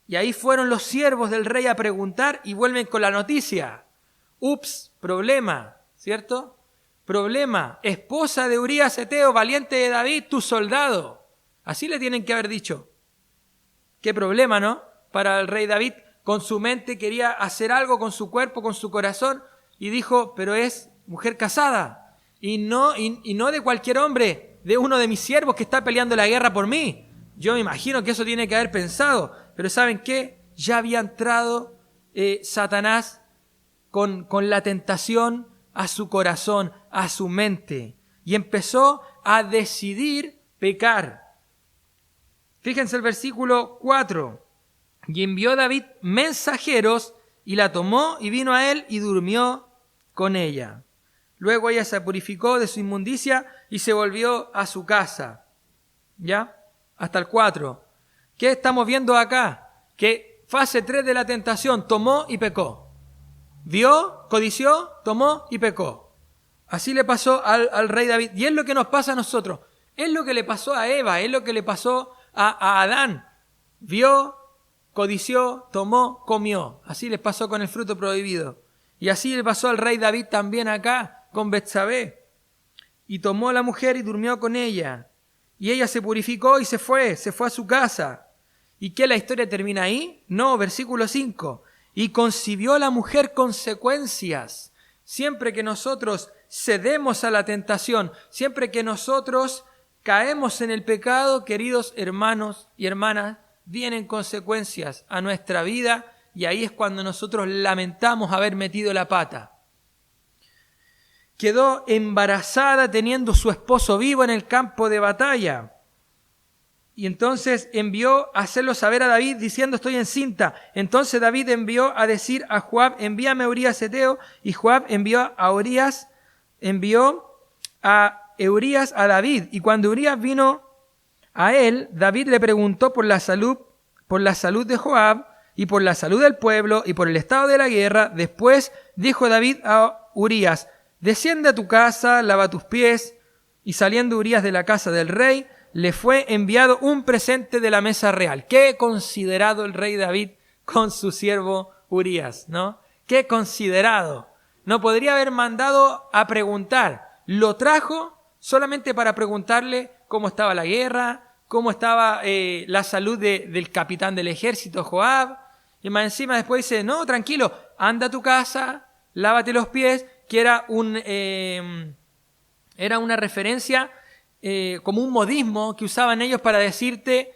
Y ahí fueron los siervos del rey a preguntar y vuelven con la noticia. Ups, problema, ¿cierto? Problema, esposa de Urías Eteo, valiente de David, tu soldado. Así le tienen que haber dicho. Qué problema, ¿no? Para el rey David, con su mente quería hacer algo con su cuerpo, con su corazón, y dijo, pero es mujer casada, y no de cualquier hombre, de uno de mis siervos que está peleando la guerra por mí. Yo me imagino que eso tiene que haber pensado. Pero ¿saben qué? Ya había entrado Satanás con la tentación a su corazón, a su mente. Y empezó a decidir pecar. Fíjense el versículo 4. Y envió David mensajeros y la tomó y vino a él y durmió con ella. Luego ella se purificó de su inmundicia y se volvió a su casa. ¿Ya? Hasta el 4. ¿Qué estamos viendo acá? Que fase 3 de la tentación, tomó y pecó. Vio, codició, tomó y pecó. Así le pasó al rey David. Y es lo que nos pasa a nosotros. Es lo que le pasó a Eva, es lo que le pasó a Adán. Vio, codició, tomó, comió. Así les pasó con el fruto prohibido. Y así le pasó al rey David también acá, con Betsabé. Y tomó a la mujer y durmió con ella. Y ella se purificó y se fue a su casa. ¿Y qué, la historia termina ahí? No, versículo 5. Y concibió a la mujer consecuencias. Siempre que nosotros cedemos a la tentación, siempre que nosotros caemos en el pecado, queridos hermanos y hermanas, vienen consecuencias a nuestra vida y ahí es cuando nosotros lamentamos haber metido la pata. Quedó embarazada teniendo su esposo vivo en el campo de batalla. Y entonces envió a hacerlo saber a David diciendo: estoy encinta. Entonces David envió a decir a Joab: envíame a Urías Eteo. Y Joab envió a Urías a David. Y cuando Urías vino a él, David le preguntó por la salud de Joab y por la salud del pueblo y por el estado de la guerra. Después dijo David a Urías: desciende a tu casa, lava tus pies. Y saliendo Urías de la casa del rey, le fue enviado un presente de la mesa real. Qué considerado el rey David con su siervo Urías, ¿no? Qué considerado. No podría haber mandado a preguntar. Lo trajo solamente para preguntarle cómo estaba la guerra, cómo estaba la salud del capitán del ejército, Joab. Y más encima después dice: no, tranquilo, anda a tu casa, lávate los pies, que era una referencia, como un modismo que usaban ellos para decirte: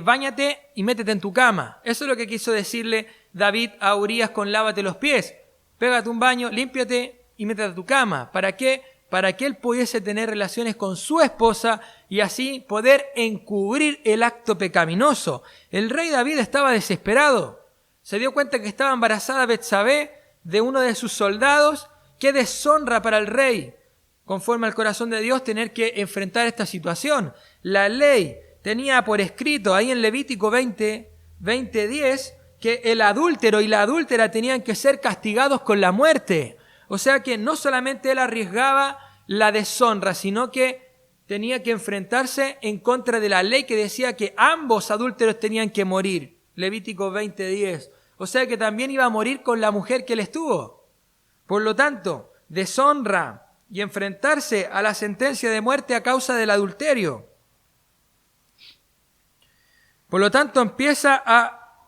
báñate y métete en tu cama. Eso es lo que quiso decirle David a Urías con lávate los pies. Pégate un baño, límpiate y métete a tu cama. ¿Para qué? Para que él pudiese tener relaciones con su esposa y así poder encubrir el acto pecaminoso. El rey David estaba desesperado. Se dio cuenta que estaba embarazada Betsabé de uno de sus soldados. ¡Qué deshonra para el rey! Conforme al corazón de Dios, tener que enfrentar esta situación. La ley tenía por escrito ahí en Levítico 20:10 que el adúltero y la adúltera tenían que ser castigados con la muerte. O sea que no solamente él arriesgaba la deshonra, sino que tenía que enfrentarse en contra de la ley que decía que ambos adúlteros tenían que morir. Levítico 20:10. O sea que también iba a morir con la mujer que él estuvo. Por lo tanto, deshonra y enfrentarse a la sentencia de muerte a causa del adulterio. Por lo tanto, empieza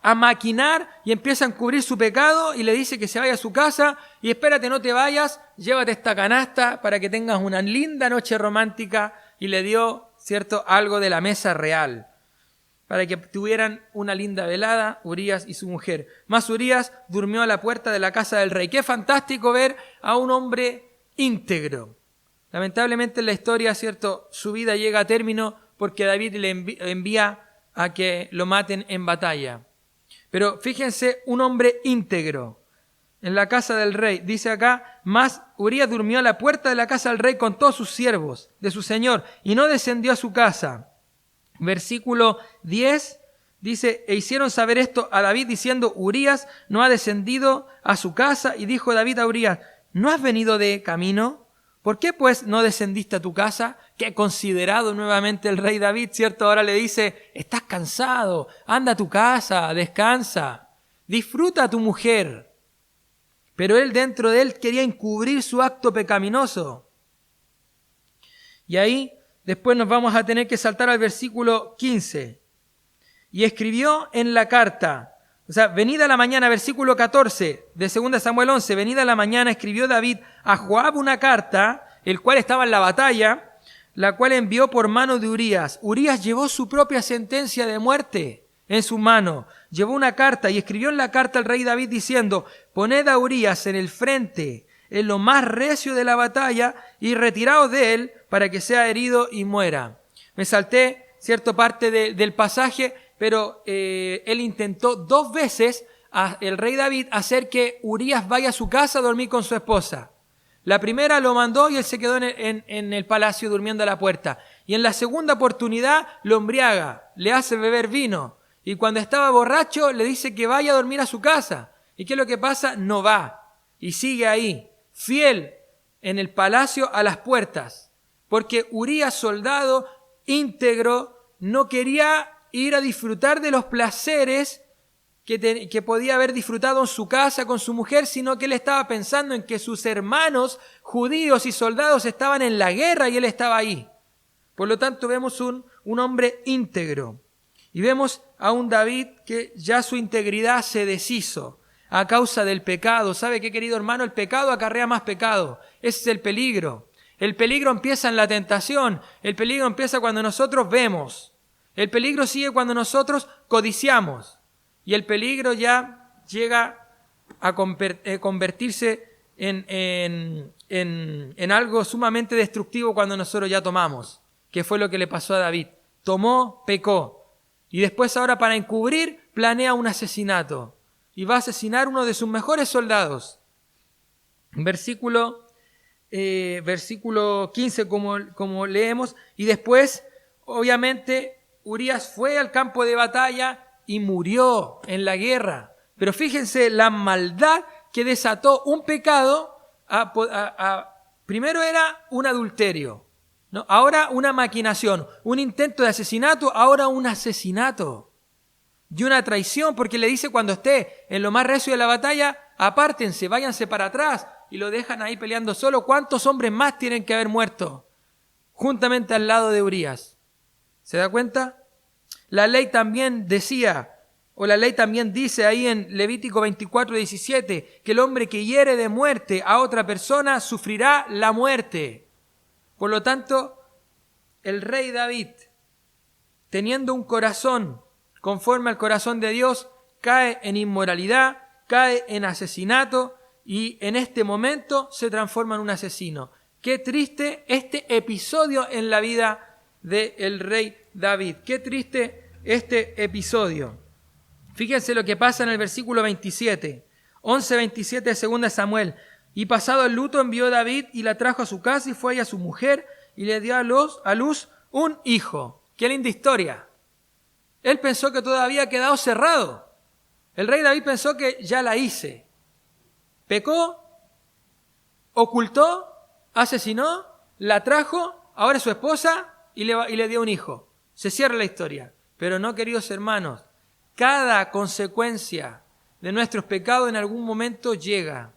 a maquinar y empieza a encubrir su pecado y le dice que se vaya a su casa y espérate, no te vayas, llévate esta canasta para que tengas una linda noche romántica, y le dio, ¿cierto?, algo de la mesa real para que tuvieran una linda velada, Urías y su mujer. Mas Urías durmió a la puerta de la casa del rey. Qué fantástico ver a un hombre íntegro. Lamentablemente en la historia, ¿cierto?, su vida llega a término porque David le envía a que lo maten en batalla. Pero fíjense, un hombre íntegro en la casa del rey. Dice acá: mas Urías durmió a la puerta de la casa del rey con todos sus siervos de su señor y no descendió a su casa. Versículo 10 dice: e hicieron saber esto a David diciendo: Urías no ha descendido a su casa. Y dijo David a Urías: ¿no has venido de camino? ¿Por qué pues no descendiste a tu casa? Qué considerado nuevamente el rey David, ¿cierto? Ahora le dice: estás cansado, anda a tu casa, descansa, disfruta a tu mujer. Pero él, dentro de él, quería encubrir su acto pecaminoso. Y ahí después nos vamos a tener que saltar al versículo 15. Y escribió en la carta, o sea, venida la mañana, versículo 14 de 2 Samuel 11, venida la mañana escribió David a Joab una carta, el cual estaba en la batalla, la cual envió por mano de Urías. Urías llevó su propia sentencia de muerte en su mano, llevó una carta y escribió en la carta al rey David diciendo: poned a Urías en el frente, en lo más recio de la batalla, y retiraos de él para que sea herido y muera. Me salté cierta parte del pasaje, pero él intentó 2 veces, el rey David, hacer que Urías vaya a su casa a dormir con su esposa. La primera lo mandó y él se quedó en el palacio durmiendo a la puerta. Y en la segunda oportunidad lo embriaga, le hace beber vino. Y cuando estaba borracho le dice que vaya a dormir a su casa. ¿Y qué es lo que pasa? No va. Y sigue ahí, fiel en el palacio a las puertas. Porque Urías, soldado íntegro, no quería ir a disfrutar de los placeres que podía haber disfrutado en su casa con su mujer, sino que él estaba pensando en que sus hermanos judíos y soldados estaban en la guerra y él estaba ahí. Por lo tanto, vemos un hombre íntegro. Y vemos a un David que ya su integridad se deshizo a causa del pecado. ¿Sabe qué, querido hermano? El pecado acarrea más pecado. Ese es el peligro. El peligro empieza en la tentación. El peligro empieza cuando nosotros vemos. El peligro sigue cuando nosotros codiciamos. Y el peligro ya llega a convertirse en algo sumamente destructivo cuando nosotros ya tomamos, que fue lo que le pasó a David. Tomó, pecó. Y después ahora, para encubrir, planea un asesinato. Y va a asesinar uno de sus mejores soldados. Versículo 15, como leemos. Y después, obviamente, Urías fue al campo de batalla y murió en la guerra. Pero fíjense la maldad que desató un pecado. Primero era un adulterio, ¿no? Ahora una maquinación, un intento de asesinato, ahora un asesinato. Y una traición, porque le dice cuando esté en lo más recio de la batalla, apártense, váyanse para atrás, y lo dejan ahí peleando solo. ¿Cuántos hombres más tienen que haber muerto juntamente al lado de Urías? ¿Se da cuenta? La ley también decía, o la ley también dice ahí en Levítico 24:17, que el hombre que hiere de muerte a otra persona sufrirá la muerte. Por lo tanto, el rey David, teniendo un corazón conforme al corazón de Dios, cae en inmoralidad, cae en asesinato y en este momento se transforma en un asesino. Qué triste este episodio en la vida del rey David. Qué triste este episodio. Fíjense lo que pasa en el versículo 27. 11:27 de 2 Samuel. Y pasado el luto envió David y la trajo a su casa y fue ella a su mujer y le dio a luz un hijo. Qué linda historia. Él pensó que todo había quedado cerrado. El rey David pensó que ya la hice. Pecó, ocultó, asesinó, la trajo, ahora es su esposa y le dio un hijo. Se cierra la historia. Pero no, queridos hermanos, cada consecuencia de nuestros pecados en algún momento llega.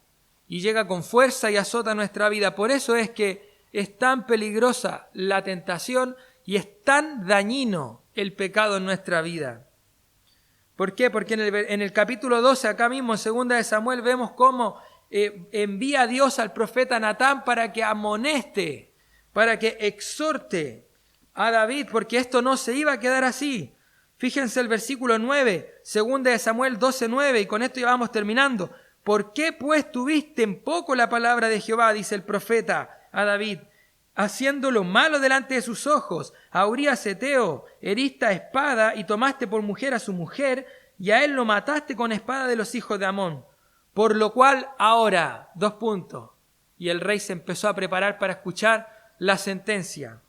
Y llega con fuerza y azota nuestra vida. Por eso es que es tan peligrosa la tentación y es tan dañino el pecado en nuestra vida. ¿Por qué? Porque en el capítulo 12, acá mismo, en 2 Samuel, vemos cómo envía a Dios al profeta Natán para que amoneste, para que exhorte a David, porque esto no se iba a quedar así. Fíjense el versículo 9, 2 Samuel 12:9, y con esto ya vamos terminando. ¿Por qué pues tuviste en poco la palabra de Jehová? Dice el profeta a David, haciendo lo malo delante de sus ojos. A Urías Heteo heriste a espada y tomaste por mujer a su mujer, y a él lo mataste con espada de los hijos de Amón. Por lo cual ahora, y el rey se empezó a preparar para escuchar la sentencia.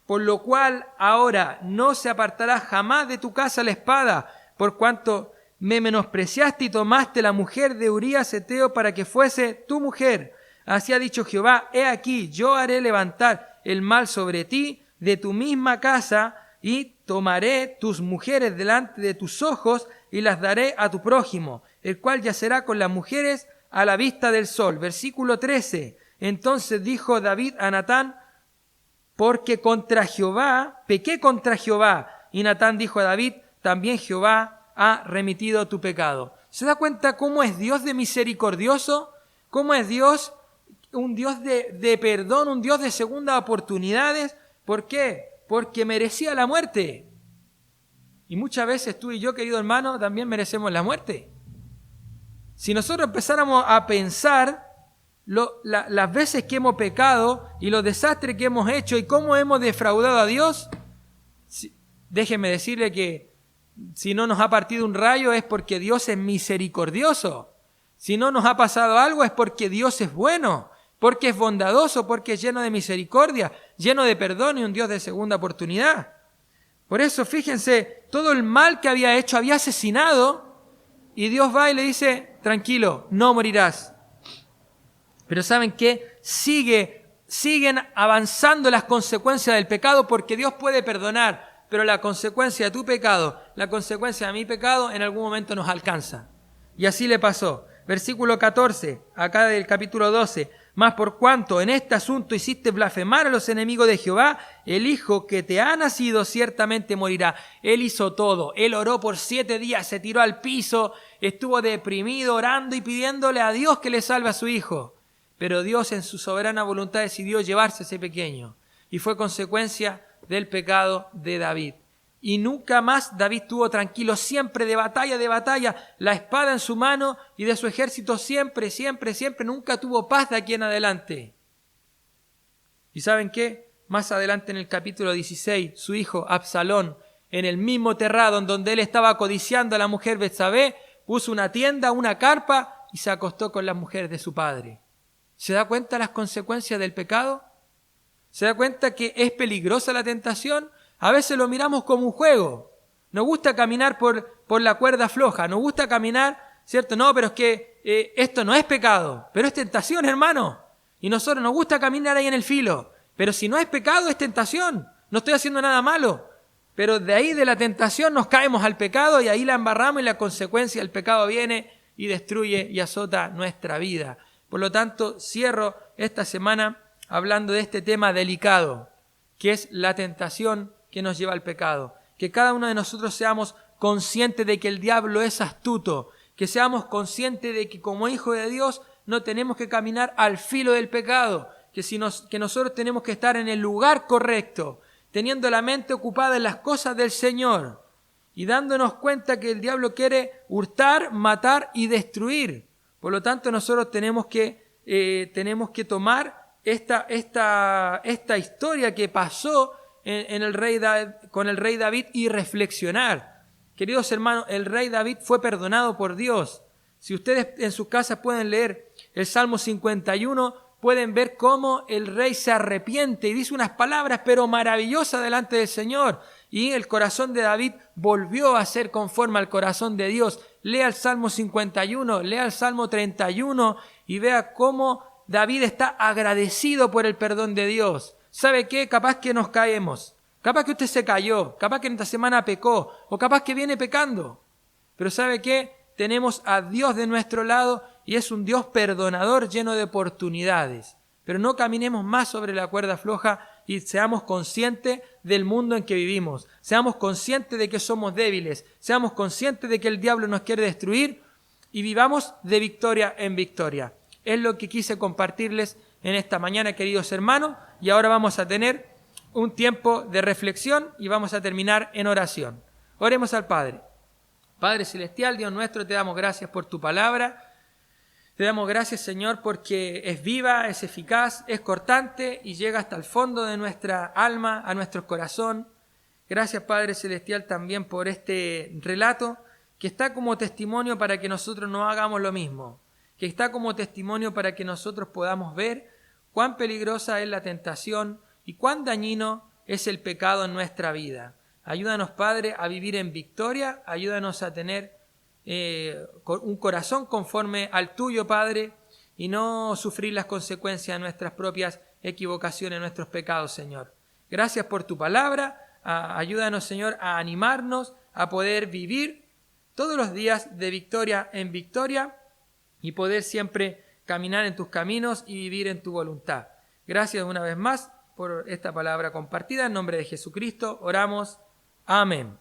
Por lo cual ahora no se apartará jamás de tu casa la espada, por cuanto me menospreciaste y tomaste la mujer de Urías Heteo para que fuese tu mujer. Así ha dicho Jehová, he aquí, yo haré levantar el mal sobre ti de tu misma casa y tomaré tus mujeres delante de tus ojos y las daré a tu prójimo, el cual yacerá con las mujeres a la vista del sol. Versículo 13. Entonces dijo David a Natán, porque pequé contra Jehová. Y Natán dijo a David, también Jehová ha remitido tu pecado. ¿Se da cuenta cómo es Dios de misericordioso? ¿Cómo es Dios? Un Dios de perdón, un Dios de segundas oportunidades. ¿Por qué? Porque merecía la muerte. Y muchas veces tú y yo, querido hermano, también merecemos la muerte. Si nosotros empezáramos a pensar las veces que hemos pecado y los desastres que hemos hecho y cómo hemos defraudado a Dios, Déjeme decirle que si no nos ha partido un rayo es porque Dios es misericordioso. Si no nos ha pasado algo es porque Dios es bueno, porque es bondadoso, porque es lleno de misericordia, lleno de perdón y un Dios de segunda oportunidad. Por eso, fíjense, todo el mal que había hecho, había asesinado, y Dios va y le dice, tranquilo, no morirás. Pero ¿saben qué? Siguen avanzando las consecuencias del pecado, porque Dios puede perdonar, pero la consecuencia de tu pecado, la consecuencia de mi pecado, en algún momento nos alcanza. Y así le pasó. Versículo 14, acá del capítulo 12. Mas por cuanto en este asunto hiciste blasfemar a los enemigos de Jehová, el hijo que te ha nacido ciertamente morirá. Él hizo todo. Él oró por 7 días, se tiró al piso, estuvo deprimido, orando y pidiéndole a Dios que le salve a su hijo. Pero Dios en su soberana voluntad decidió llevarse a ese pequeño. Y fue consecuencia del pecado de David. Y nunca más David estuvo tranquilo, siempre de batalla, la espada en su mano, y de su ejército siempre, nunca tuvo paz de aquí en adelante. ¿Y saben qué? Más adelante en el capítulo 16, su hijo Absalón, en el mismo terrado en donde él estaba codiciando a la mujer Betsabé, puso una tienda, una carpa, y se acostó con las mujeres de su padre. ¿Se da cuenta las consecuencias del pecado? ¿Se da cuenta que es peligrosa la tentación? A veces lo miramos como un juego. Nos gusta caminar por la cuerda floja. Nos gusta caminar, ¿cierto? No, pero es que esto no es pecado. Pero es tentación, hermano. Y nosotros nos gusta caminar ahí en el filo. Pero si no es pecado, es tentación. No estoy haciendo nada malo. Pero de ahí de la tentación nos caemos al pecado y ahí la embarramos y la consecuencia del pecado viene y destruye y azota nuestra vida. Por lo tanto, cierro esta semana hablando de este tema delicado, que es la tentación que nos lleva al pecado. Que cada uno de nosotros seamos conscientes de que el diablo es astuto, que seamos conscientes de que como hijos de Dios no tenemos que caminar al filo del pecado, que nosotros tenemos que estar en el lugar correcto, teniendo la mente ocupada en las cosas del Señor y dándonos cuenta que el diablo quiere hurtar, matar y destruir. Por lo tanto, nosotros tenemos que tomar esta historia que pasó con el rey David y reflexionar. Queridos hermanos, el rey David fue perdonado por Dios. Si ustedes en sus casas pueden leer el Salmo 51, pueden ver cómo el rey se arrepiente y dice unas palabras pero maravillosas delante del Señor. Y el corazón de David volvió a ser conforme al corazón de Dios. Lea el Salmo 51, lea el Salmo 31 y vea cómo David está agradecido por el perdón de Dios. ¿Sabe qué? Capaz que nos caemos, capaz que usted se cayó, capaz que en esta semana pecó, o capaz que viene pecando. Pero ¿sabe qué? Tenemos a Dios de nuestro lado y es un Dios perdonador lleno de oportunidades. Pero no caminemos más sobre la cuerda floja y seamos conscientes del mundo en que vivimos. Seamos conscientes de que somos débiles, seamos conscientes de que el diablo nos quiere destruir y vivamos de victoria en victoria. Es lo que quise compartirles en esta mañana, queridos hermanos, y ahora vamos a tener un tiempo de reflexión y vamos a terminar en oración. Oremos al Padre. Padre Celestial, Dios nuestro, te damos gracias por tu palabra. Te damos gracias, Señor, porque es viva, es eficaz, es cortante y llega hasta el fondo de nuestra alma, a nuestro corazón. Gracias, Padre Celestial, también por este relato que está como testimonio para que nosotros no hagamos lo mismo, que está como testimonio para que nosotros podamos ver cuán peligrosa es la tentación y cuán dañino es el pecado en nuestra vida. Ayúdanos, Padre, a vivir en victoria, ayúdanos a tener un corazón conforme al tuyo, Padre, y no sufrir las consecuencias de nuestras propias equivocaciones, nuestros pecados, Señor. Gracias por tu palabra. Ayúdanos, Señor, a animarnos a poder vivir todos los días de victoria en victoria y poder siempre caminar en tus caminos y vivir en tu voluntad. Gracias una vez más por esta palabra compartida. En nombre de Jesucristo oramos. Amén.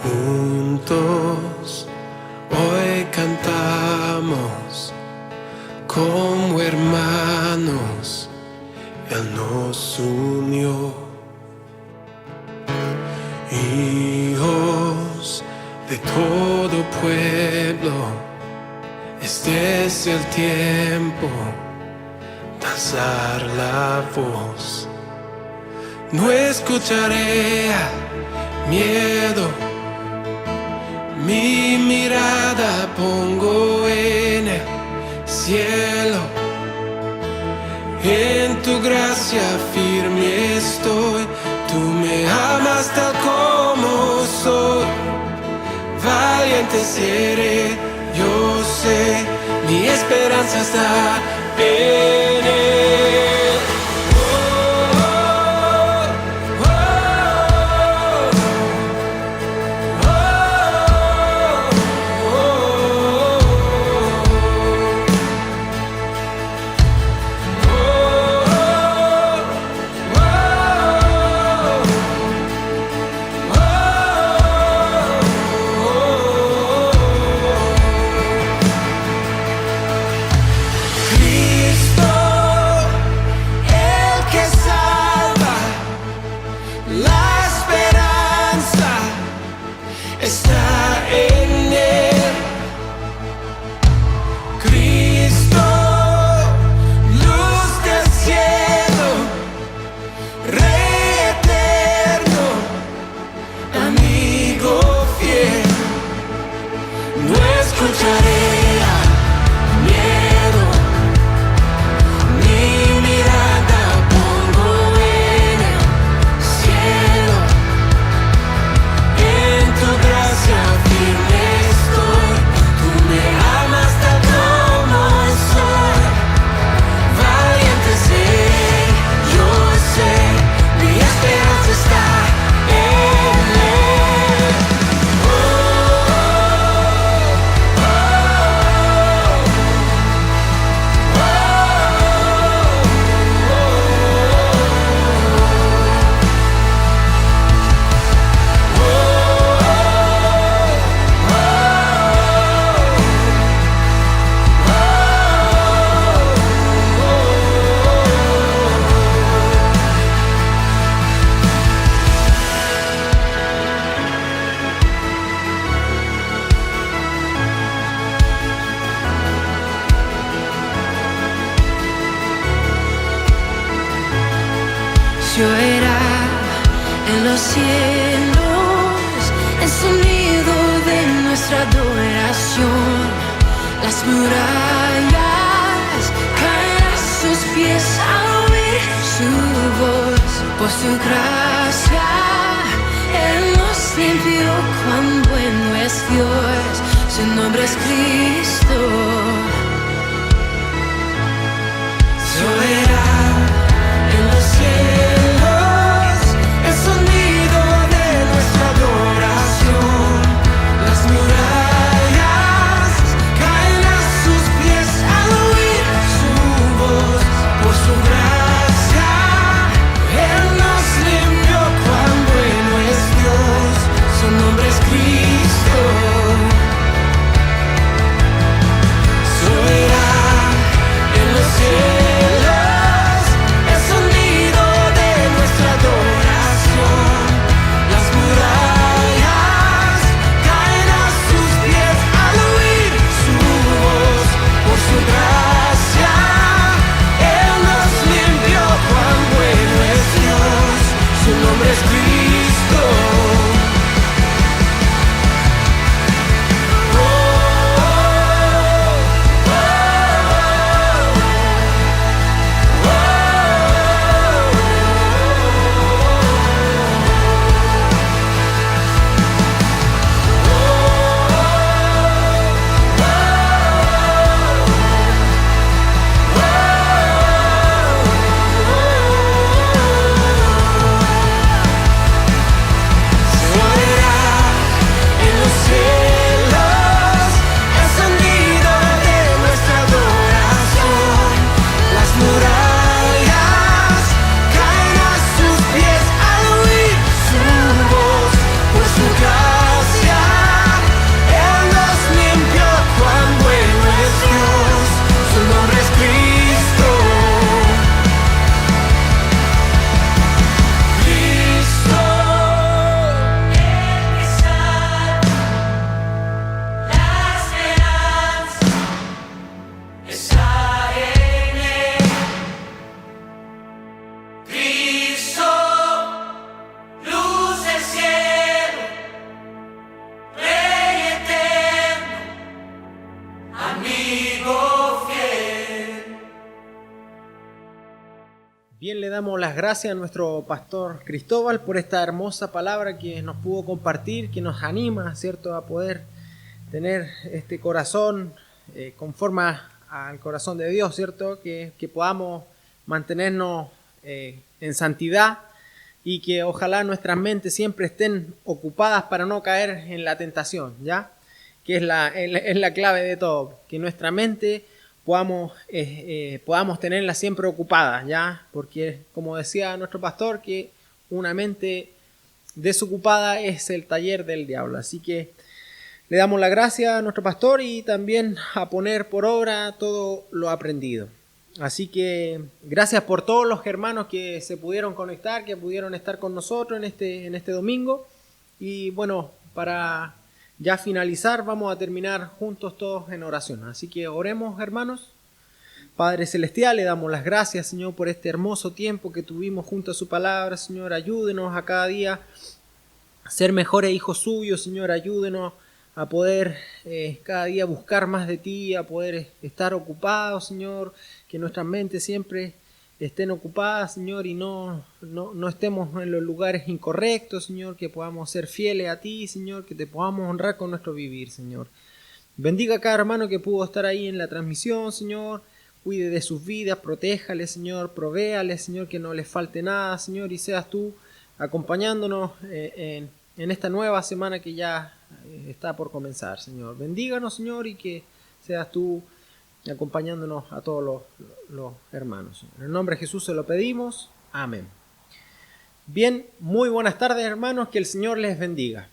Juntos hoy cantamos como hermanos, Él nos unió y Este es el tiempo de alzar la voz. No escucharé miedo, mi mirada pongo en el cielo. En tu gracia firme estoy, tú me amas tal como soy. Valiente seré, yo sé, mi esperanza está en él. Lloverá en los cielos el sonido de nuestra adoración. Las murallas caen a sus pies al oír su voz. Por su gracia Él nos limpió, cuán bueno es Dios. Su nombre es Cristo. Lloverá en los cielos el sonido de nuestra adoración. Las murallas caen a sus pies al oír su voz. Por su gracia Él nos limpió, cuán bueno es Dios. Su nombre es Cristo. Bien, le damos las gracias a nuestro pastor Cristóbal por esta hermosa palabra que nos pudo compartir, que nos anima, ¿cierto?, a poder tener este corazón conforme al corazón de Dios, ¿cierto?, que podamos mantenernos en santidad y que ojalá nuestras mentes siempre estén ocupadas para no caer en la tentación, ¿ya?, que es la clave de todo, que nuestra mente podamos tenerla siempre ocupada, ¿ya? Porque, como decía nuestro pastor, que una mente desocupada es el taller del diablo. Así que le damos la gracia a nuestro pastor y también a poner por obra todo lo aprendido. Así que gracias por todos los hermanos que se pudieron conectar, que pudieron estar con nosotros en este domingo. Y bueno, para ya finalizar, vamos a terminar juntos todos en oración. Así que oremos, hermanos. Padre Celestial, le damos las gracias, Señor, por este hermoso tiempo que tuvimos junto a su palabra. Señor, ayúdenos a cada día a ser mejores hijos suyos. Señor, ayúdenos a poder cada día buscar más de ti, a poder estar ocupados, Señor, que nuestras mentes siempre estén ocupadas, Señor, y no estemos en los lugares incorrectos, Señor, que podamos ser fieles a ti, Señor, que te podamos honrar con nuestro vivir, Señor. Bendiga a cada hermano que pudo estar ahí en la transmisión, Señor. Cuide de sus vidas, protéjale, Señor, provéale, Señor, que no les falte nada, Señor, y seas tú acompañándonos en esta nueva semana que ya está por comenzar, Señor. Bendíganos, Señor, y que seas tú acompañándonos a todos los hermanos. En el nombre de Jesús se lo pedimos. Amén. Bien, muy buenas tardes, hermanos, que el Señor les bendiga.